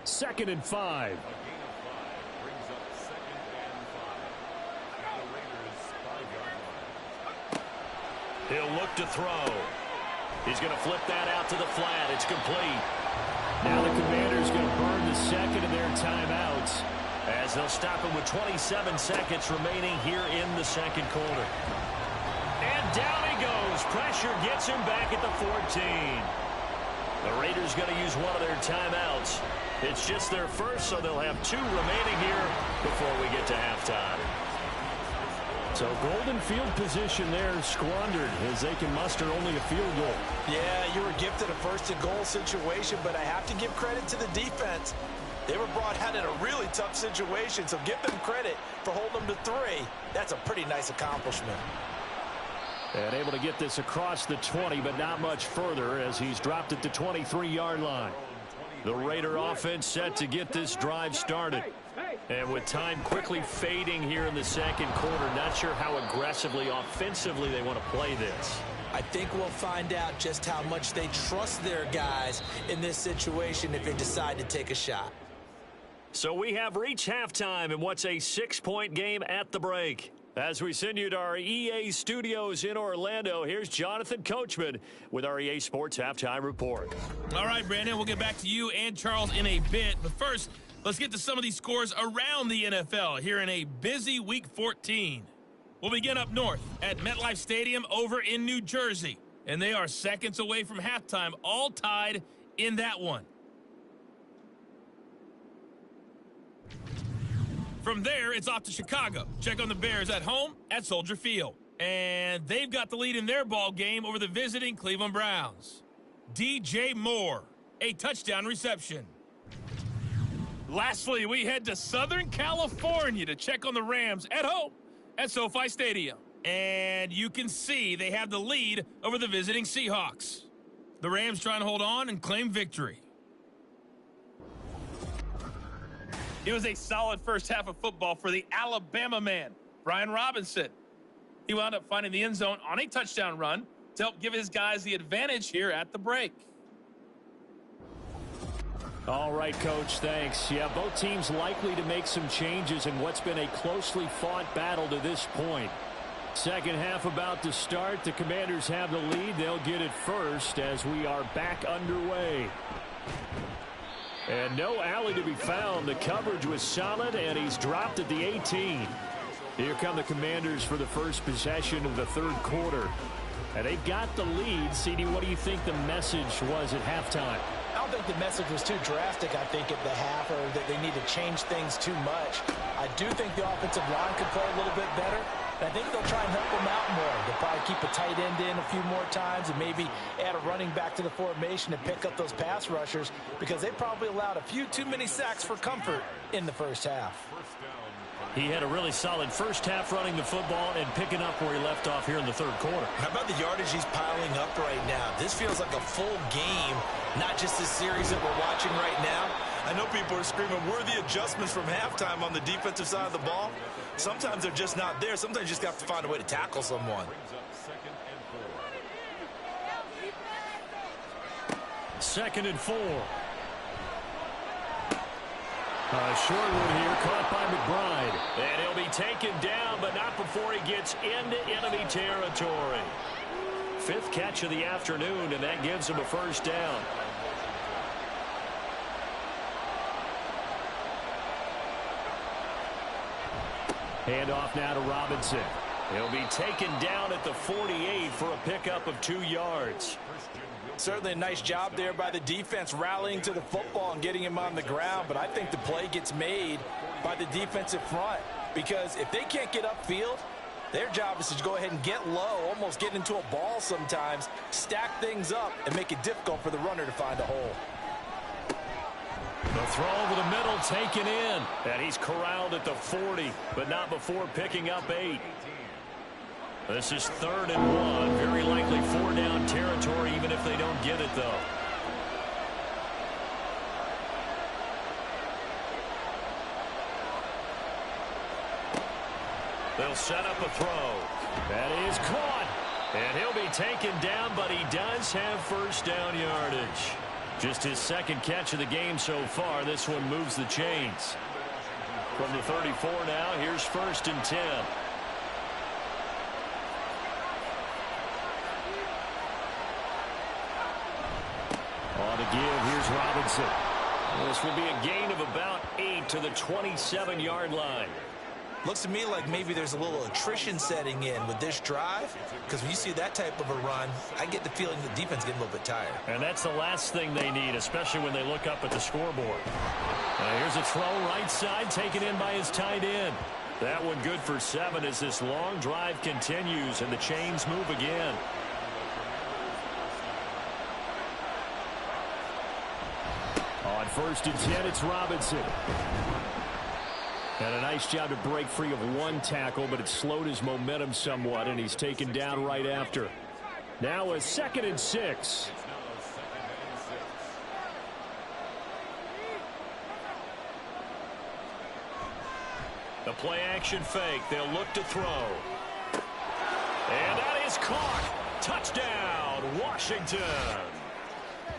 2nd and 5. He'll look to throw. He's going to flip that out to the flat. It's complete. Now the Commanders going to burn the 2nd of their timeouts, as they'll stop him with 27 seconds remaining here in the 2nd quarter. And down he goes. Pressure gets him back at the 14. The Raiders going to use one of their timeouts. It's just their first, so they'll have 2 remaining here before we get to halftime. So golden field position there squandered as they can muster only a field goal. Yeah, you were gifted a 1st and goal situation, but I have to give credit to the defense. They were brought out in a really tough situation, so give them credit for holding them to 3. That's a pretty nice accomplishment. And able to get this across the 20, but not much further as he's dropped at the 23-yard line. The Raider offense set to get this drive started. And with time quickly fading here in the second quarter, not sure how aggressively, offensively they want to play this. I think we'll find out just how much they trust their guys in this situation if they decide to take a shot. So we have reached halftime in what's a 6-point game at the break. As we send you to our EA studios in Orlando, here's Jonathan Coachman with our EA Sports Halftime Report. All right, Brandon, we'll get back to you and Charles in a bit. But first, let's get to some of these scores around the NFL here in a busy Week 14. We'll begin up north at MetLife Stadium over in New Jersey. And they are seconds away from halftime, all tied in that one. From there, it's off to Chicago. Check on the Bears at home at Soldier Field. And they've got the lead in their ball game over the visiting Cleveland Browns. DJ Moore, a touchdown reception. Lastly, we head to Southern California to check on the Rams at home at SoFi Stadium. And you can see they have the lead over the visiting Seahawks. The Rams trying to hold on and claim victory. It was a solid first half of football for the Alabama man, Brian Robinson. He wound up finding the end zone on a touchdown run to help give his guys the advantage here at the break. All right, Coach, thanks. Yeah, both teams likely to make some changes in what's been a closely fought battle to this point. Second half about to start. The Commanders have the lead. They'll get it first as we are back underway. And no alley to be found. The coverage was solid, and he's dropped at the 18. Here come the Commanders for the first possession of the third quarter. And they've got the lead. CD, what do you think the message was at halftime? I don't think the message was too drastic, I think, at the half, or that they need to change things too much. I do think the offensive line could play a little bit better. And I think they'll try and help them out more. They'll probably keep a tight end in a few more times and maybe add a running back to the formation to pick up those pass rushers because they probably allowed a few too many sacks for comfort in the first half. He had a really solid first half running the football and picking up where he left off here in the third quarter. How about the yardage he's piling up right now? This feels like a full game, not just this series that we're watching right now. I know people are screaming, worthy adjustments from halftime on the defensive side of the ball. Sometimes they're just not there. Sometimes you just have to find a way to tackle someone. Second and 4. Short one here, caught by McBride. And he'll be taken down, but not before he gets into enemy territory. Fifth catch of the afternoon, and that gives him a first down. Handoff now to Robinson. He'll be taken down at the 48 for a pickup of 2 yards. Certainly a nice job there by the defense rallying to the football and getting him on the ground, but I think the play gets made by the defensive front because if they can't get upfield, their job is to go ahead and get low, almost get into a ball sometimes, stack things up, and make it difficult for the runner to find a hole. The throw over the middle taken in, and he's corralled at the 40, but not before picking up 8. This is 3rd and 1. Very likely 4-down territory, even if they don't get it, though. They'll set up a throw. That is caught. And he'll be taken down, but he does have first down yardage. Just his second catch of the game so far. This one moves the chains. From the 34 now, here's 1st and 10. On the give, here's Robinson. This will be a gain of about 8 to the 27-yard line. Looks to me like maybe there's a little attrition setting in with this drive, because when you see that type of a run, I get the feeling the defense getting a little bit tired. And that's the last thing they need, especially when they look up at the scoreboard. Here's a throw right side, taken in by his tight end. That one good for 7 as this long drive continues and the chains move again. On 1st and 10, it's Robinson. And a nice job to break free of one tackle, but it slowed his momentum somewhat, and he's taken down right after. Now a 2nd and 6. The play action fake. They'll look to throw. And that is caught. Touchdown, Washington.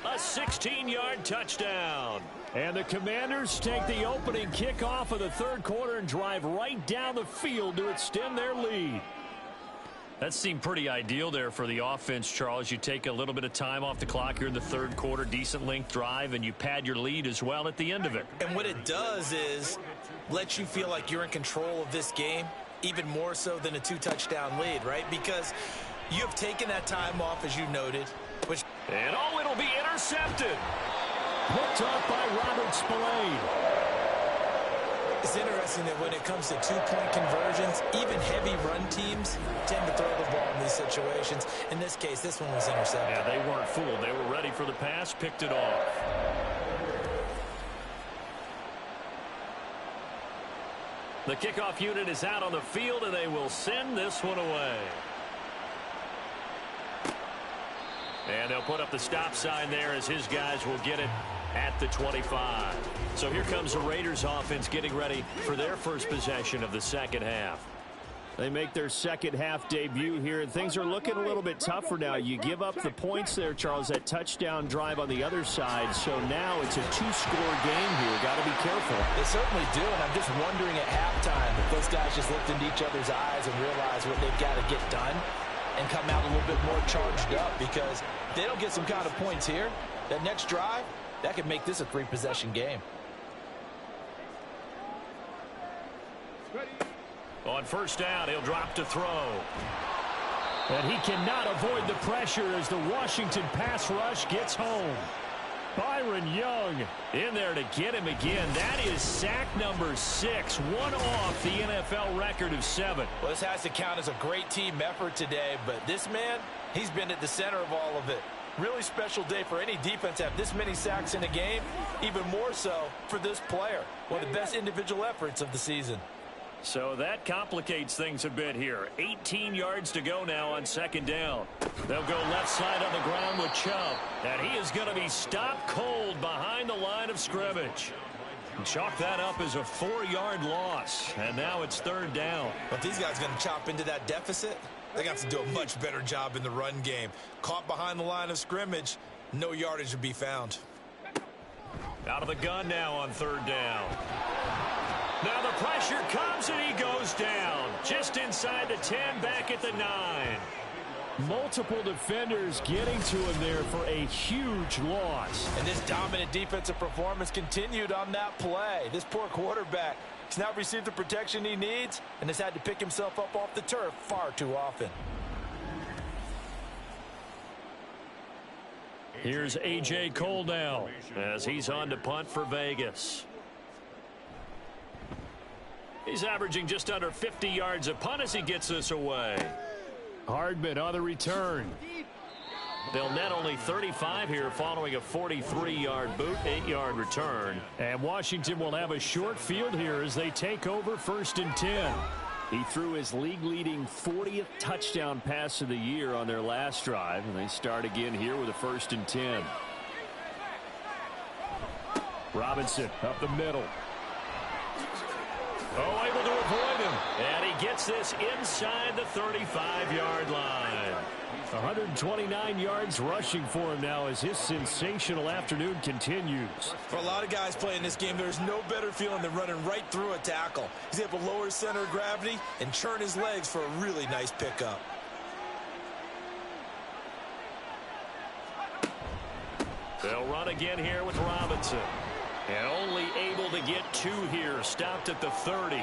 A 16-yard touchdown. And the Commanders take the opening kickoff of the third quarter and drive right down the field to extend their lead. That seemed pretty ideal there for the offense, Charles. You take a little bit of time off the clock here in the third quarter, decent length drive, and you pad your lead as well at the end of it. And what it does is let you feel like you're in control of this game, even more so than a 2-touchdown lead, right? Because you have taken that time off, as you noted. And it'll be intercepted. Picked off by Robert Spillane. It's interesting that when it comes to two-point conversions, even heavy run teams tend to throw the ball in these situations. In this case, this one was intercepted. Yeah, they weren't fooled. They were ready for the pass, picked it off. The kickoff unit is out on the field, and they will send this one away. And they'll put up the stop sign there as his guys will get it at the 25. So here comes the Raiders offense getting ready for their first possession of the second half. They make their second half debut here, and things are looking a little bit tougher now. You give up the points there, Charles, that touchdown drive on the other side. So now it's a two-score game here. Got to be careful. They certainly do, and I'm just wondering at halftime if those guys just looked into each other's eyes and realized what they've got to get done and come out a little bit more charged up, because if they don't get some kind of points here, that next drive, that could make this a 3-possession game. On first down, he'll drop to throw. And he cannot avoid the pressure as the Washington pass rush gets home. Byron Young In there to get him again. That is sack number 6, one off the NFL record of 7. Well, this has to count as a great team effort today, but this man, he's been at the center of all of it. Really special day for any defense to have this many sacks in a game, even more so for this player. One of the best individual efforts of the season. So that complicates things a bit here. 18 yards to go now on second down. They'll go left side on the ground with Chubb. And he is going to be stopped cold behind the line of scrimmage. Chalk that up as a 4-yard loss. And now it's third down. But these guys going to chop into that deficit? They got to do a much better job in the run game. Caught behind the line of scrimmage, no yardage to be found. Out of the gun now on third down. Now the pressure comes and he goes down. Just inside the 10, back at the 9. Multiple defenders getting to him there for a huge loss. And this dominant defensive performance continued on that play. This poor quarterback has now received the protection he needs and has had to pick himself up off the turf far too often. Here's A.J. Cole now as he's on to punt for Vegas. He's averaging just under 50 yards a punt as he gets this away. Hardman on the return. They'll net only 35 here following a 43-yard boot, 8-yard return. And Washington will have a short field here as they take over first and 10. He threw his league-leading 40th touchdown pass of the year on their last drive, and they start again here with a first and 10. Robinson up the middle. Oh, able to avoid him. And he gets this inside the 35-yard line. 129 yards rushing for him now as his sensational afternoon continues. For a lot of guys playing this game, there's no better feeling than running right through a tackle. He's able to lower his center of gravity and churn his legs for a really nice pickup. They'll run again here with Robinson. And only able to get 2 here. Stopped at the 30.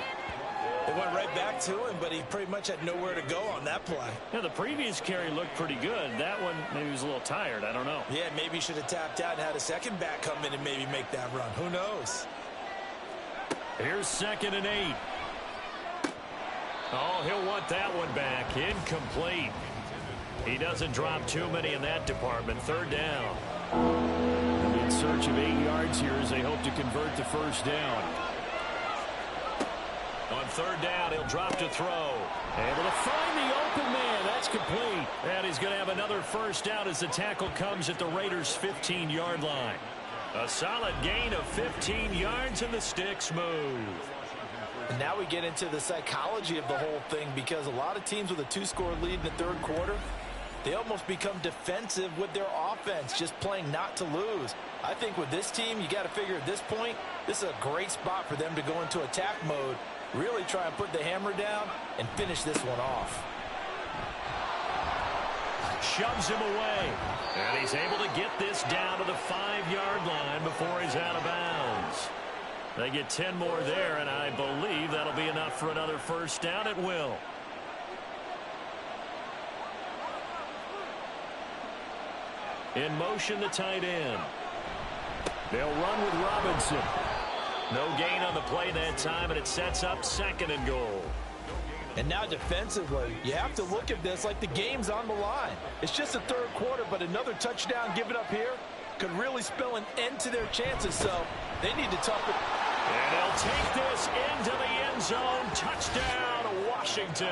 They went right back to him, but he pretty much had nowhere to go on that play. Yeah, the previous carry looked pretty good. That one, maybe he was a little tired. I don't know. Yeah, maybe he should have tapped out and had a second back come in and maybe make that run. Who knows? Here's second and 8. Oh, he'll want that one back. Incomplete. He doesn't drop too many in that department. Third down. In search of 8 yards here as they hope to convert the first down. On third down, he'll drop to throw. Able to find the open man. That's complete. And he's going to have another first down as the tackle comes at the Raiders' 15-yard line. A solid gain of 15 yards and the sticks move. And now we get into the psychology of the whole thing, because a lot of teams with a 2-score lead in the third quarter, they almost become defensive with their offense, just playing not to lose. I think with this team, you got to figure at this point, this is a great spot for them to go into attack mode, really try and put the hammer down and finish this one off. Shoves him away. And he's able to get this down to the 5-yard line before he's out of bounds. They get 10 more there, and I believe that'll be enough for another first down. It will. In motion, the tight end. They'll run with Robinson. No gain on the play that time, and it sets up 2nd and goal. And now defensively, you have to look at this like the game's on the line. It's just the third quarter, but another touchdown given up here could really spell an end to their chances, so they need to tough it. And he'll take this into the end zone. Touchdown, Washington.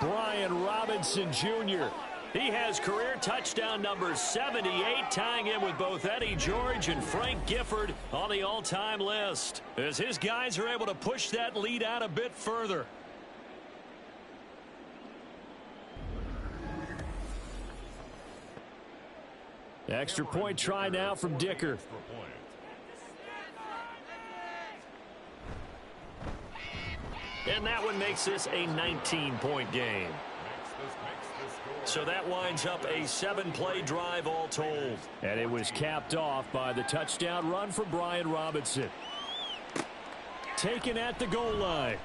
Brian Robinson Jr. He has career touchdown number 78, tying him with both Eddie George and Frank Gifford on the all-time list, as his guys are able to push that lead out a bit further. Extra point try now from Dicker. And that one makes this a 19-point game. So that winds up a 7-play drive all told. And it was capped off by the touchdown run for Brian Robinson. Taken at the goal line.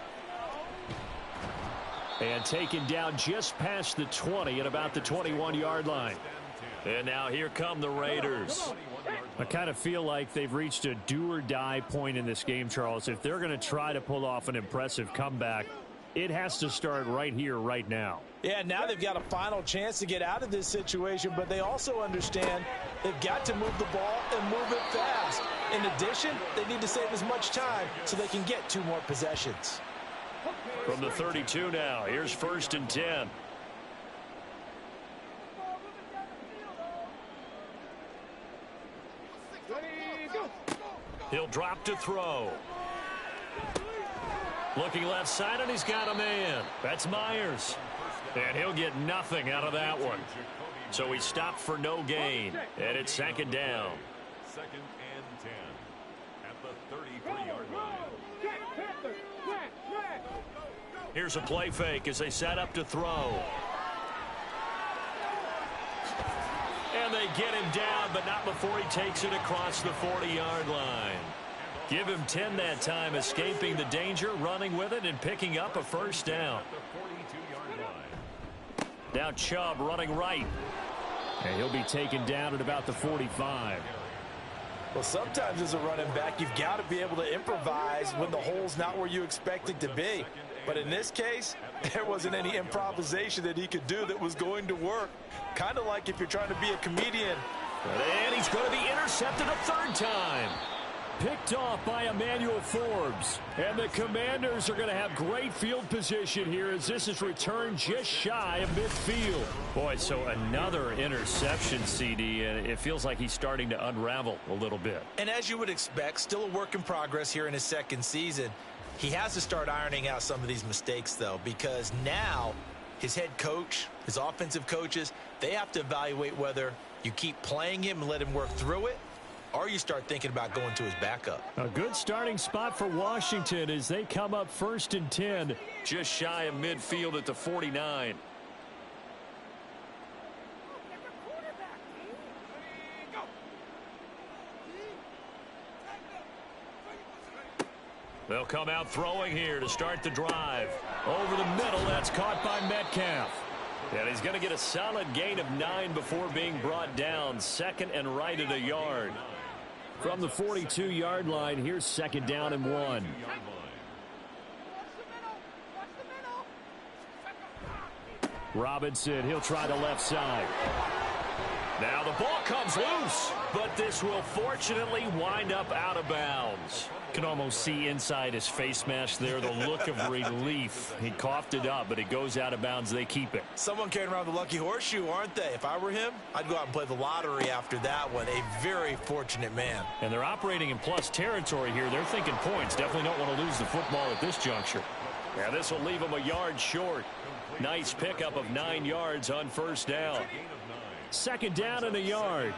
And taken down just past the 20 at about the 21-yard line. And now here come the Raiders. I kind of feel like they've reached a do-or-die point in this game, Charles. If they're going to try to pull off an impressive comeback, it has to start right here, right now. Yeah, now they've got a final chance to get out of this situation, but they also understand they've got to move the ball and move it fast. In addition, they need to save as much time so they can get 2 more possessions. From the 32 now, here's 1st and 10. He'll drop to throw. Looking left side, and he's got a man. That's Myers. And he'll get nothing out of that one. So he stopped for no gain. And it's 2nd down. 2nd and 10 at the 33-yard line. Here's a play fake as they set up to throw. And they get him down, but not before he takes it across the 40-yard line. Give him 10 that time, escaping the danger, running with it, and picking up a first down. Now Chubb running right. And he'll be taken down at about the 45. Well, sometimes as a running back, you've got to be able to improvise when the hole's not where you expect it to be. But in this case, there wasn't any improvisation that he could do that was going to work. Kind of like if you're trying to be a comedian. And he's going to be intercepted a 3rd time. Picked off by Emmanuel Forbes. And the Commanders are going to have great field position here as this is returned just shy of midfield. Boy, so another interception, CD, and it feels like he's starting to unravel a little bit. And as you would expect, still a work in progress here in his 2nd season. He has to start ironing out some of these mistakes, though, because now his head coach, his offensive coaches, they have to evaluate whether you keep playing him and let him work through it, or you start thinking about going to his backup. A good starting spot for Washington as they come up 1st and 10. Just shy of midfield at the 49. They'll come out throwing here to start the drive. Over the middle, that's caught by Metcalf. And he's going to get a solid gain of 9 before being brought down. 2nd and right at a yard. From the 42-yard line, here's 2nd down and 1. Robinson, he'll try the left side. Now the ball comes loose, but this will fortunately wind up out of bounds. Can almost see inside his face mask there the look of relief. He coughed it up, but it goes out of bounds. They keep it. Someone carrying around the lucky horseshoe, aren't they? If I were him, I'd go out and play the lottery after that one. A very fortunate man. And they're operating in plus territory here. They're thinking points. Definitely don't want to lose the football at this juncture. Yeah, this will leave them a yard short. Nice pickup of 9 yards on first down. Second down and a yard.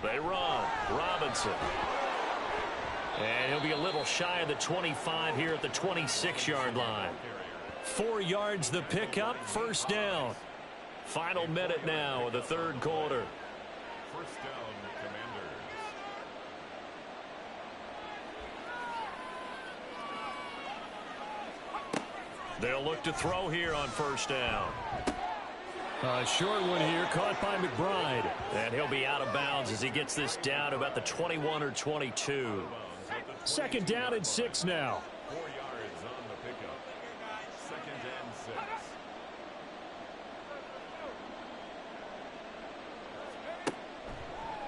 They run. Robinson. And he'll be a little shy of the 25 here at the 26-yard line. 4 yards the pickup. First down. Final minute now of the third quarter. First down, Commanders. They'll look to throw here on first down. A short one here, caught by McBride. And he'll be out of bounds as he gets this down to about the 21 or 22. Second down and 6 now. 4 yards on the pickup. Second and 6.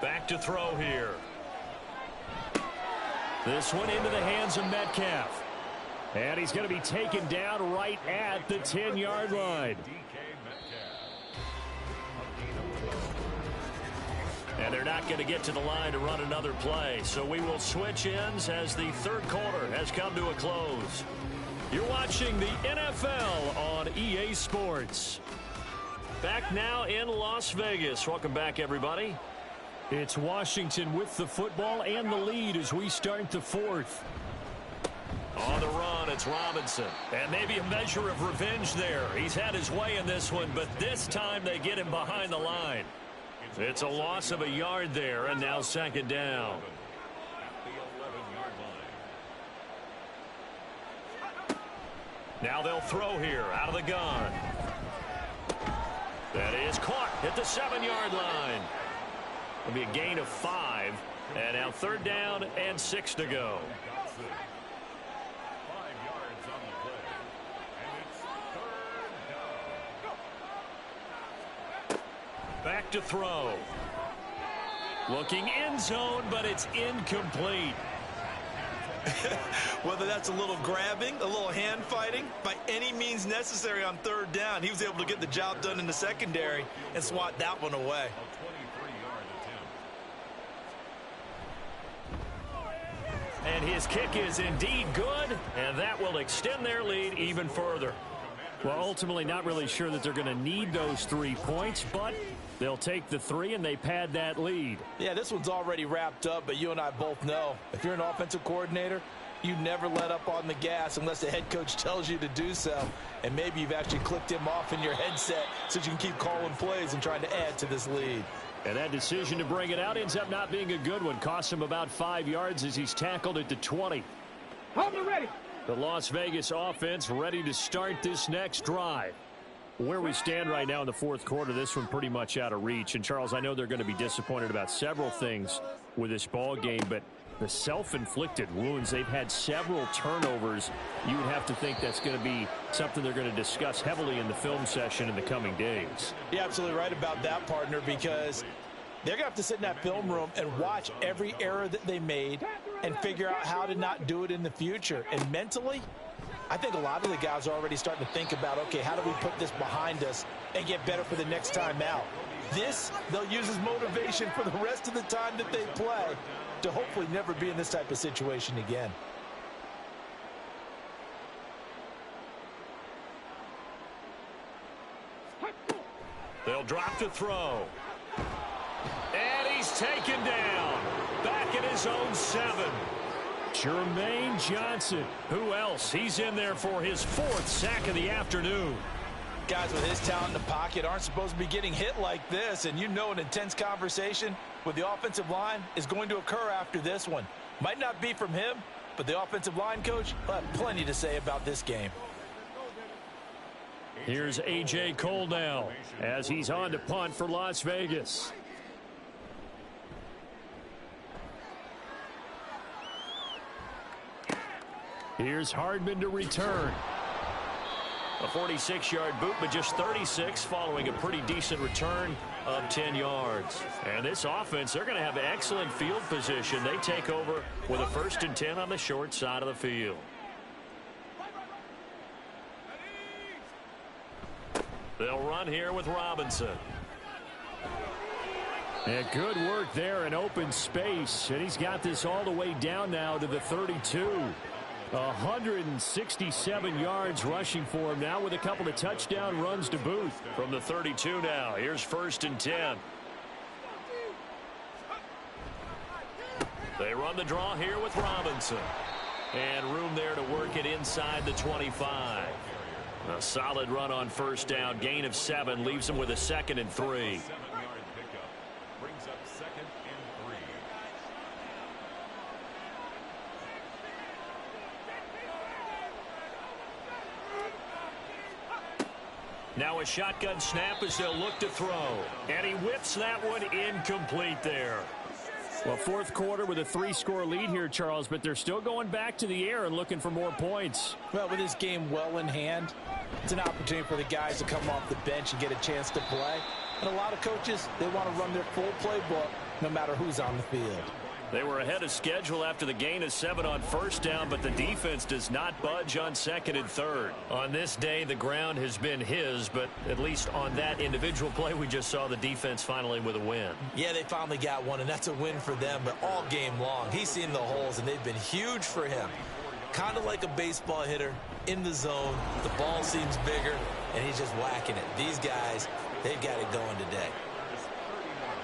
Back to throw here. This one into the hands of Metcalf. And he's going to be taken down right at the 10-yard line. And they're not going to get to the line to run another play. So we will switch ends as the third quarter has come to a close. You're watching the NFL on EA Sports. Back now in Las Vegas. Welcome back, everybody. It's Washington with the football and the lead as we start the fourth. On the run, it's Robinson. And maybe a measure of revenge there. He's had his way in this one, but this time they get him behind the line. It's a loss of a yard there, and now second down. Now they'll throw here out of the gun. That is caught at the 7-yard line. It'll be a gain of 5. And now third down and 6 to go. 5 yards on the play. And it's third down. Back to throw. Looking end zone, but it's incomplete. Whether that's a little grabbing, a little hand fighting, by any means necessary on third down, he was able to get the job done in the secondary and swat that one away. A 23-yard attempt. And his kick is indeed good, and that will extend their lead even further. Well, ultimately not really sure that they're going to need those 3 points, but they'll take the 3 and they pad that lead. Yeah, this one's already wrapped up, but you and I both know if you're an offensive coordinator, you never let up on the gas unless the head coach tells you to do so. And maybe you've actually clicked him off in your headset so you can keep calling plays and trying to add to this lead. And that decision to bring it out ends up not being a good one. Costs him about 5 yards as he's tackled at the 20. Ready. The Las Vegas offense ready to start this next drive. Where we stand right now in the fourth quarter, this one pretty much out of reach. And, Charles, I know they're going to be disappointed about several things with this ball game, but the self-inflicted wounds, they've had several turnovers. You would have to think that's going to be something they're going to discuss heavily in the film session in the coming days. You're absolutely right about that, partner, because they're going to have to sit in that film room and watch every error that they made and figure out how to not do it in the future. And mentally, I think a lot of the guys are already starting to think about, okay, how do we put this behind us and get better for the next time out? This, they'll use as motivation for the rest of the time that they play to hopefully never be in this type of situation again. They'll drop to throw. And he's taken down. Back at his own 7. Jermaine Johnson. Who else? He's in there for his 4th sack of the afternoon. Guys with his talent in the pocket aren't supposed to be getting hit like this, and you know an intense conversation with the offensive line is going to occur after this one. Might not be from him, but the offensive line coach will have plenty to say about this game. Here's A.J. Cole now as he's on to punt for Las Vegas. Here's Hardman to return. A 46-yard boot, but just 36 following a pretty decent return of 10 yards. And this offense, they're going to have excellent field position. They take over with a 1st and 10 on the short side of the field. They'll run here with Robinson. And good work there in open space. And he's got this all the way down now to the 32. 167 yards rushing for him now with a couple of touchdown runs to boot. From the 32 now, here's 1st and 10. They run the draw here with Robinson. And room there to work it inside the 25. A solid run on 1st down. Gain of 7 leaves him with a 2nd and 3. 7-yard pickup brings up 2nd and 3. Now a shotgun snap as they'll look to throw. And he whips that one incomplete there. Well, 4th quarter with a 3-score lead here, Charles, but they're still going back to the air and looking for more points. Well, with this game well in hand, it's an opportunity for the guys to come off the bench and get a chance to play. And a lot of coaches, they want to run their full playbook no matter who's on the field. They were ahead of schedule after the gain of 7 on 1st down, but the defense does not budge on 2nd and 3rd. On this day, the ground has been his, but at least on that individual play, we just saw the defense finally with a win. Yeah, they finally got one, and that's a win for them, but all game long, he's seen the holes, and they've been huge for him. Kind of like a baseball hitter in the zone. The ball seems bigger, and he's just whacking it. These guys, they've got it going today.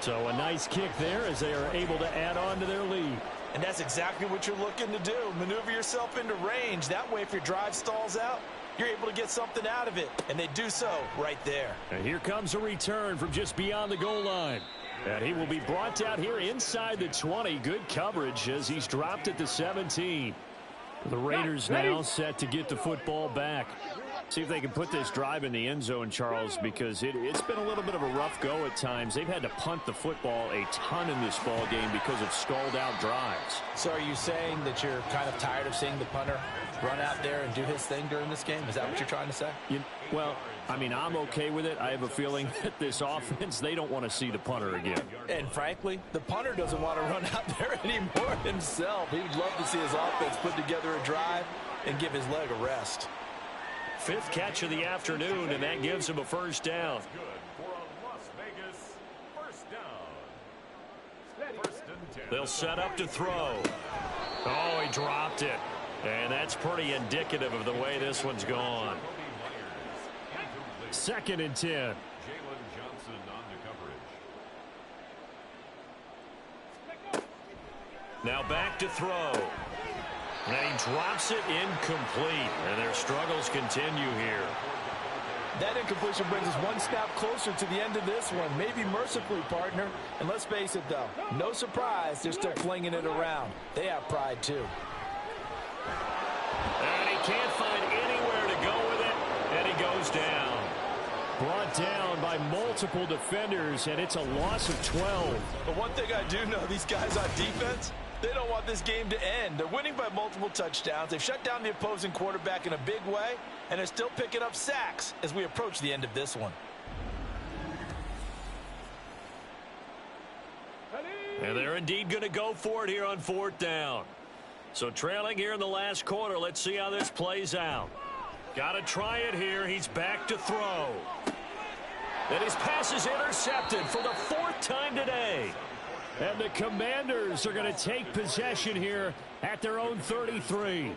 So a nice kick there as they are able to add on to their lead. And that's exactly what you're looking to do. Maneuver yourself into range. That way, if your drive stalls out, you're able to get something out of it. And they do so right there. And here comes a return from just beyond the goal line. And he will be brought down here inside the 20. Good coverage as he's dropped at the 17. The Raiders now set to get the football back. See if they can put this drive in the end zone, Charles, because it's been a little bit of a rough go at times. They've had to punt the football a ton in this ball game because of stalled-out drives. So are you saying that you're kind of tired of seeing the punter run out there and do his thing during this game? Is that what you're trying to say? Well, I mean, I'm okay with it. I have a feeling that this offense, they don't want to see the punter again. And frankly, the punter doesn't want to run out there anymore himself. He would love to see his offense put together a drive and give his leg a rest. 5th catch of the afternoon, and that gives him a 1st down. Good for a Las Vegas 1st down. 1st and 10. They'll set up to throw. Oh, he dropped it. And that's pretty indicative of the way this one's gone. 2nd and 10. Jalen Johnson on the coverage. Now back to throw. And he drops it incomplete. And their struggles continue here. That incompletion brings us one snap closer to the end of this one. Maybe mercifully, partner. And let's face it, though, no surprise, they're still flinging it around. They have pride, too. And he can't find anywhere to go with it. And he goes down. Brought down by multiple defenders, and it's a loss of 12. But one thing I do know, these guys on defense, they don't want this game to end. They're winning by multiple touchdowns. They've shut down the opposing quarterback in a big way, and they're still picking up sacks as we approach the end of this one. And they're indeed going to go for it here on 4th down. So trailing here in the last quarter, let's see how this plays out. Got to try it here. He's back to throw. And his pass is intercepted for the 4th time today. And the Commanders are going to take possession here at their own 33.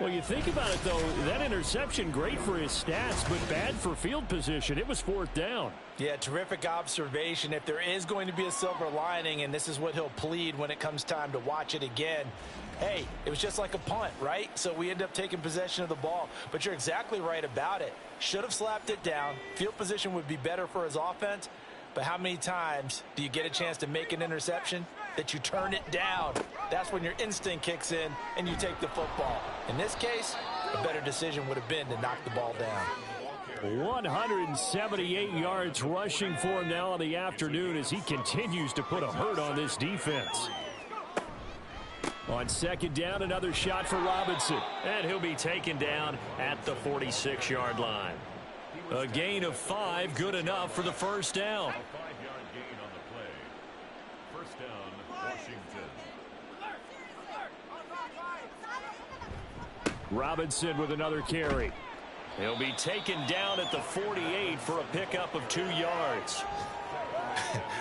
Well, you think about it, though, that interception, great for his stats, but bad for field position. It was 4th down. Yeah, terrific observation. If there is going to be a silver lining, and this is what he'll plead when it comes time to watch it again, hey, it was just like a punt, right? So we end up taking possession of the ball. But you're exactly right about it. Should have slapped it down. Field position would be better for his offense. But how many times do you get a chance to make an interception that you turn it down? That's when your instinct kicks in and you take the football. In this case, a better decision would have been to knock the ball down. 178 yards rushing for him now in the afternoon as he continues to put a hurt on this defense. On second down, another shot for Robinson. And he'll be taken down at the 46-yard line. A gain of 5, good enough for the first down. A 5-yard gain on the play. First down, Washington. Robinson with another carry. He'll be taken down at the 48 for a pickup of 2 yards.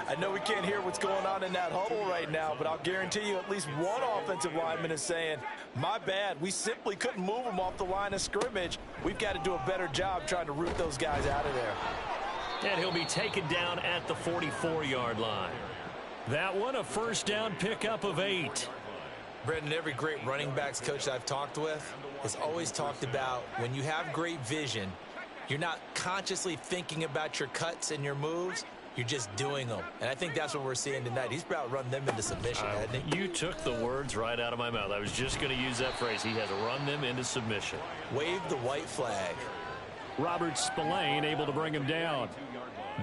I know we can't hear what's going on in that huddle right now, but I'll guarantee you at least one offensive lineman is saying, my bad, we simply couldn't move them off the line of scrimmage. We've got to do a better job trying to root those guys out of there. And he'll be taken down at the 44-yard line. That one, a first down pickup of 8. Brendan, every great running backs coach I've talked with has always talked about when you have great vision, you're not consciously thinking about your cuts and your moves. You're just doing them. And I think that's what we're seeing tonight. He's about to run them into submission, hasn't he? You took the words right out of my mouth. I was just going to use that phrase. He has run them into submission. Wave the white flag. Robert Spillane able to bring him down.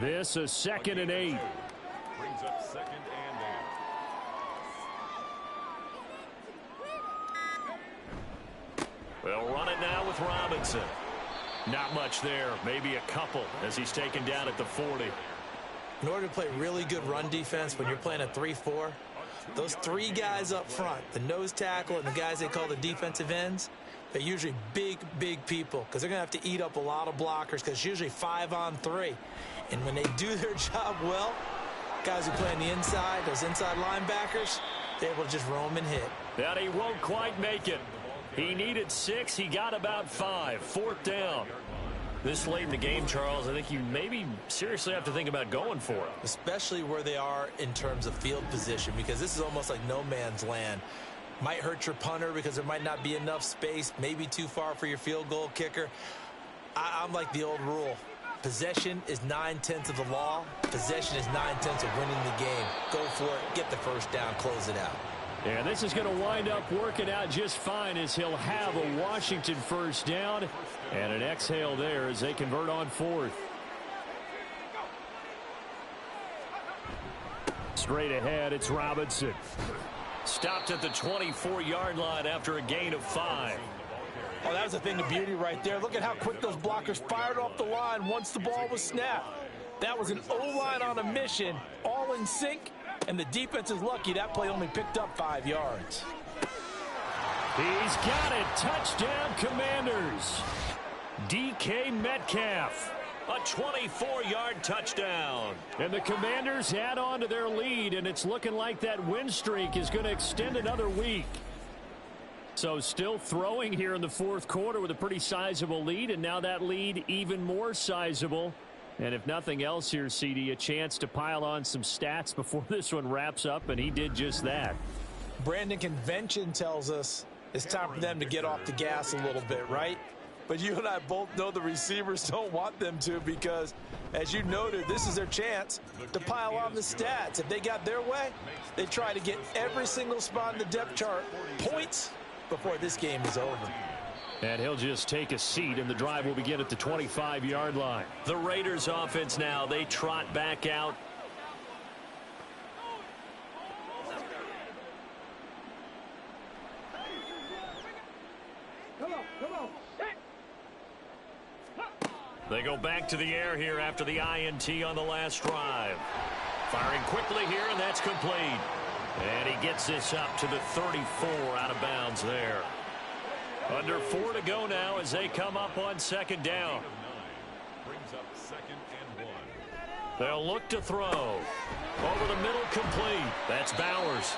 This a 2nd and 8. Brings up 2nd and 8. They'll run it now with Robinson. Not much there. Maybe a couple as he's taken down at the 40. In order to play really good run defense when you're playing a 3-4, those 3 guys up front, the nose tackle and the guys they call the defensive ends, they're usually big, big people because they're going to have to eat up a lot of blockers because it's usually 5-on-3. And when they do their job well, guys who play on the inside, those inside linebackers, they're able to just roam and hit. And he won't quite make it. He needed 6. He got about 5. 4th down. This late in the game, Charles, I think you maybe seriously have to think about going for it. Especially where they are in terms of field position, because this is almost like no man's land. Might hurt your punter because there might not be enough space, maybe too far for your field goal kicker. I'm like the old rule. Possession is 9/10 of the law. Possession is 9/10 of winning the game. Go for it. Get the first down. Close it out. And this is going to wind up working out just fine as he'll have a Washington first down and an exhale there as they convert on 4th. Straight ahead, it's Robinson. Stopped at the 24-yard line after a gain of 5. Oh, that was a thing of beauty right there. Look at how quick those blockers fired off the line once the ball was snapped. That was an O-line on a mission, all in sync. And the defense is lucky that play only picked up 5 yards. He's got it. Touchdown, Commanders. DK Metcalf. A 24-yard touchdown. And the Commanders add on to their lead, and it's looking like that win streak is going to extend another week. So still throwing here in the 4th quarter with a pretty sizable lead, and now that lead even more sizable. And if nothing else here, CD, a chance to pile on some stats before this one wraps up, and he did just that. Brandon, convention tells us it's time for them to get off the gas a little bit, right? But you and I both know the receivers don't want them to because, as you noted, this is their chance to pile on the stats. If they got their way, they try to get every single spot in the depth chart points before this game is over. And he'll just take a seat, and the drive will begin at the 25-yard line. The Raiders offense now, they trot back out. They go back to the air here after the INT on the last drive. Firing quickly here, and that's complete. And he gets this up to the 34 out of bounds there. Under 4 to go now as they come up on 2nd down. Brings up 2nd and 1. They'll look to throw. Over the middle, complete. That's Bowers.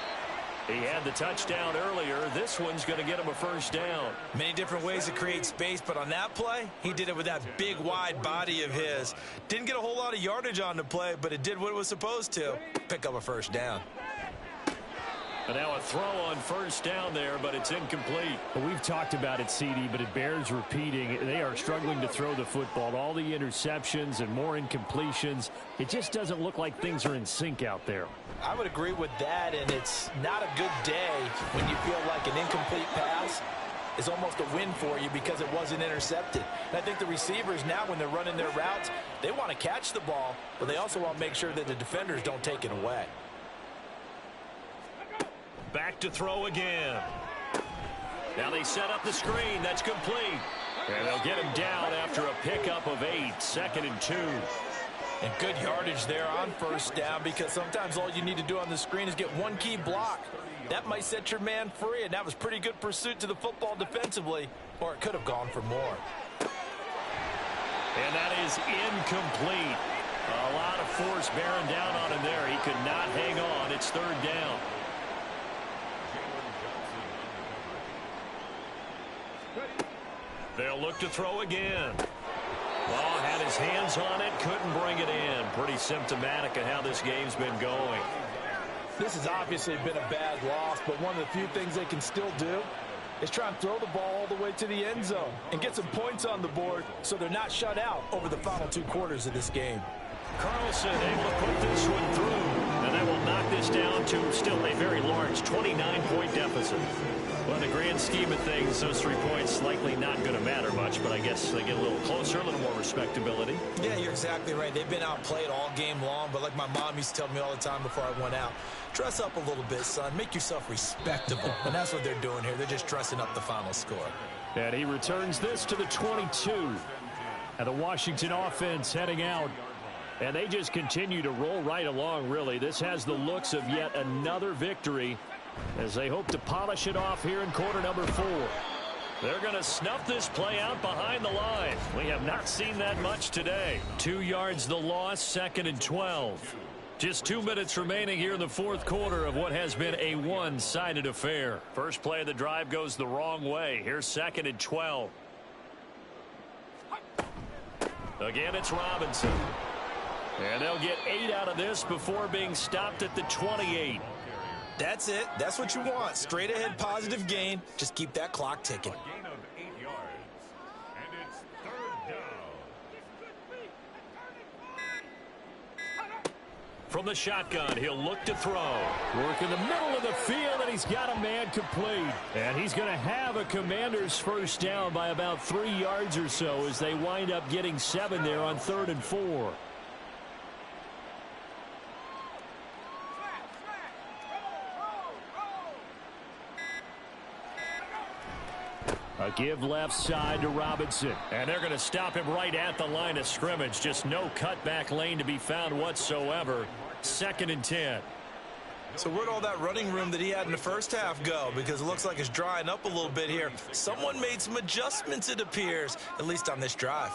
He had the touchdown earlier. This one's going to get him a first down. Many different ways to create space, but on that play, he did it with that big, wide body of his. Didn't get a whole lot of yardage on the play, but it did what it was supposed to. Pick up a first down. And now a throw on first down there, but it's incomplete. Well, we've talked about it, CD, but it bears repeating. They are struggling to throw the football. All the interceptions and more incompletions. It just doesn't look like things are in sync out there. I would agree with that, and it's not a good day when you feel like an incomplete pass is almost a win for you because it wasn't intercepted. And I think the receivers now, when they're running their routes, they want to catch the ball, but they also want to make sure that the defenders don't take it away. Back to throw again. Now they set up the screen. That's complete. And they'll get him down after a pickup of 8. 2nd and 2. And good yardage there on first down, because sometimes all you need to do on the screen is get one key block. That might set your man free, and that was pretty good pursuit to the football defensively, or it could have gone for more. And that is incomplete. A lot of force bearing down on him there. He could not hang on. It's 3rd down. They'll look to throw again. Well, had his hands on it, couldn't bring it in. Pretty symptomatic of how this game's been going. This has obviously been a bad loss, but one of the few things they can still do is try and throw the ball all the way to the end zone and get some points on the board so they're not shut out over the final 2 quarters of this game. Carlson able to put this one through, and that will knock this down to still a very large 29-point deficit. Well, in the grand scheme of things, those 3 points likely not going to matter much, but I guess they get a little closer, a little more respectability. Yeah, you're exactly right. They've been outplayed all game long, but like my mom used to tell me all the time before I went out, dress up a little bit, son. Make yourself respectable. And that's what they're doing here. They're just dressing up the final score. And he returns this to the 22. And the Washington offense heading out. And they just continue to roll right along, really. This has the looks of yet another victory as they hope to polish it off here in quarter number 4. They're going to snuff this play out behind the line. We have not seen that much today. 2 yards the loss, 2nd and 12. Just 2 minutes remaining here in the 4th quarter of what has been a one-sided affair. First play of the drive goes the wrong way. Here's 2nd and 12. Again, it's Robinson. And they'll get 8 out of this before being stopped at the 28. That's it. That's what you want. Straight ahead positive gain. Just keep that clock ticking. A gain of 8 yards. And it's 3rd down. From the shotgun, he'll look to throw. Work in the middle of the field, and he's got a man complete. And he's going to have a Commander's first down by about 3 yards or so as they wind up getting 7 there on 3rd and 4. A give left side to Robinson. And they're going to stop him right at the line of scrimmage. Just no cutback lane to be found whatsoever. 2nd and 10. So where'd all that running room that he had in the first half go? Because it looks like it's drying up a little bit here. Someone made some adjustments, it appears, at least on this drive.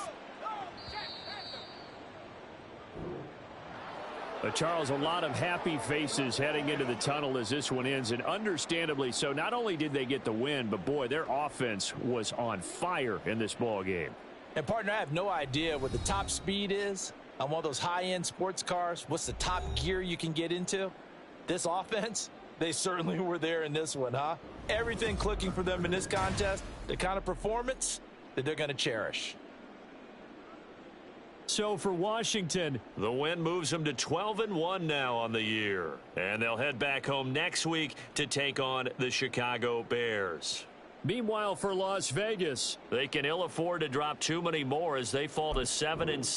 Charles, a lot of happy faces heading into the tunnel as this one ends, and understandably so. Not only did they get the win, but boy, their offense was on fire in this ball game. And partner, I have no idea what the top speed is on one of those high-end sports cars. What's the top gear you can get into? This offense, they certainly were there in this one, huh? Everything clicking for them in this contest, the kind of performance that they're going to cherish. So for Washington, the win moves them to 12-1 now on the year. And they'll head back home next week to take on the Chicago Bears. Meanwhile, for Las Vegas, they can ill afford to drop too many more as they fall to 7-6.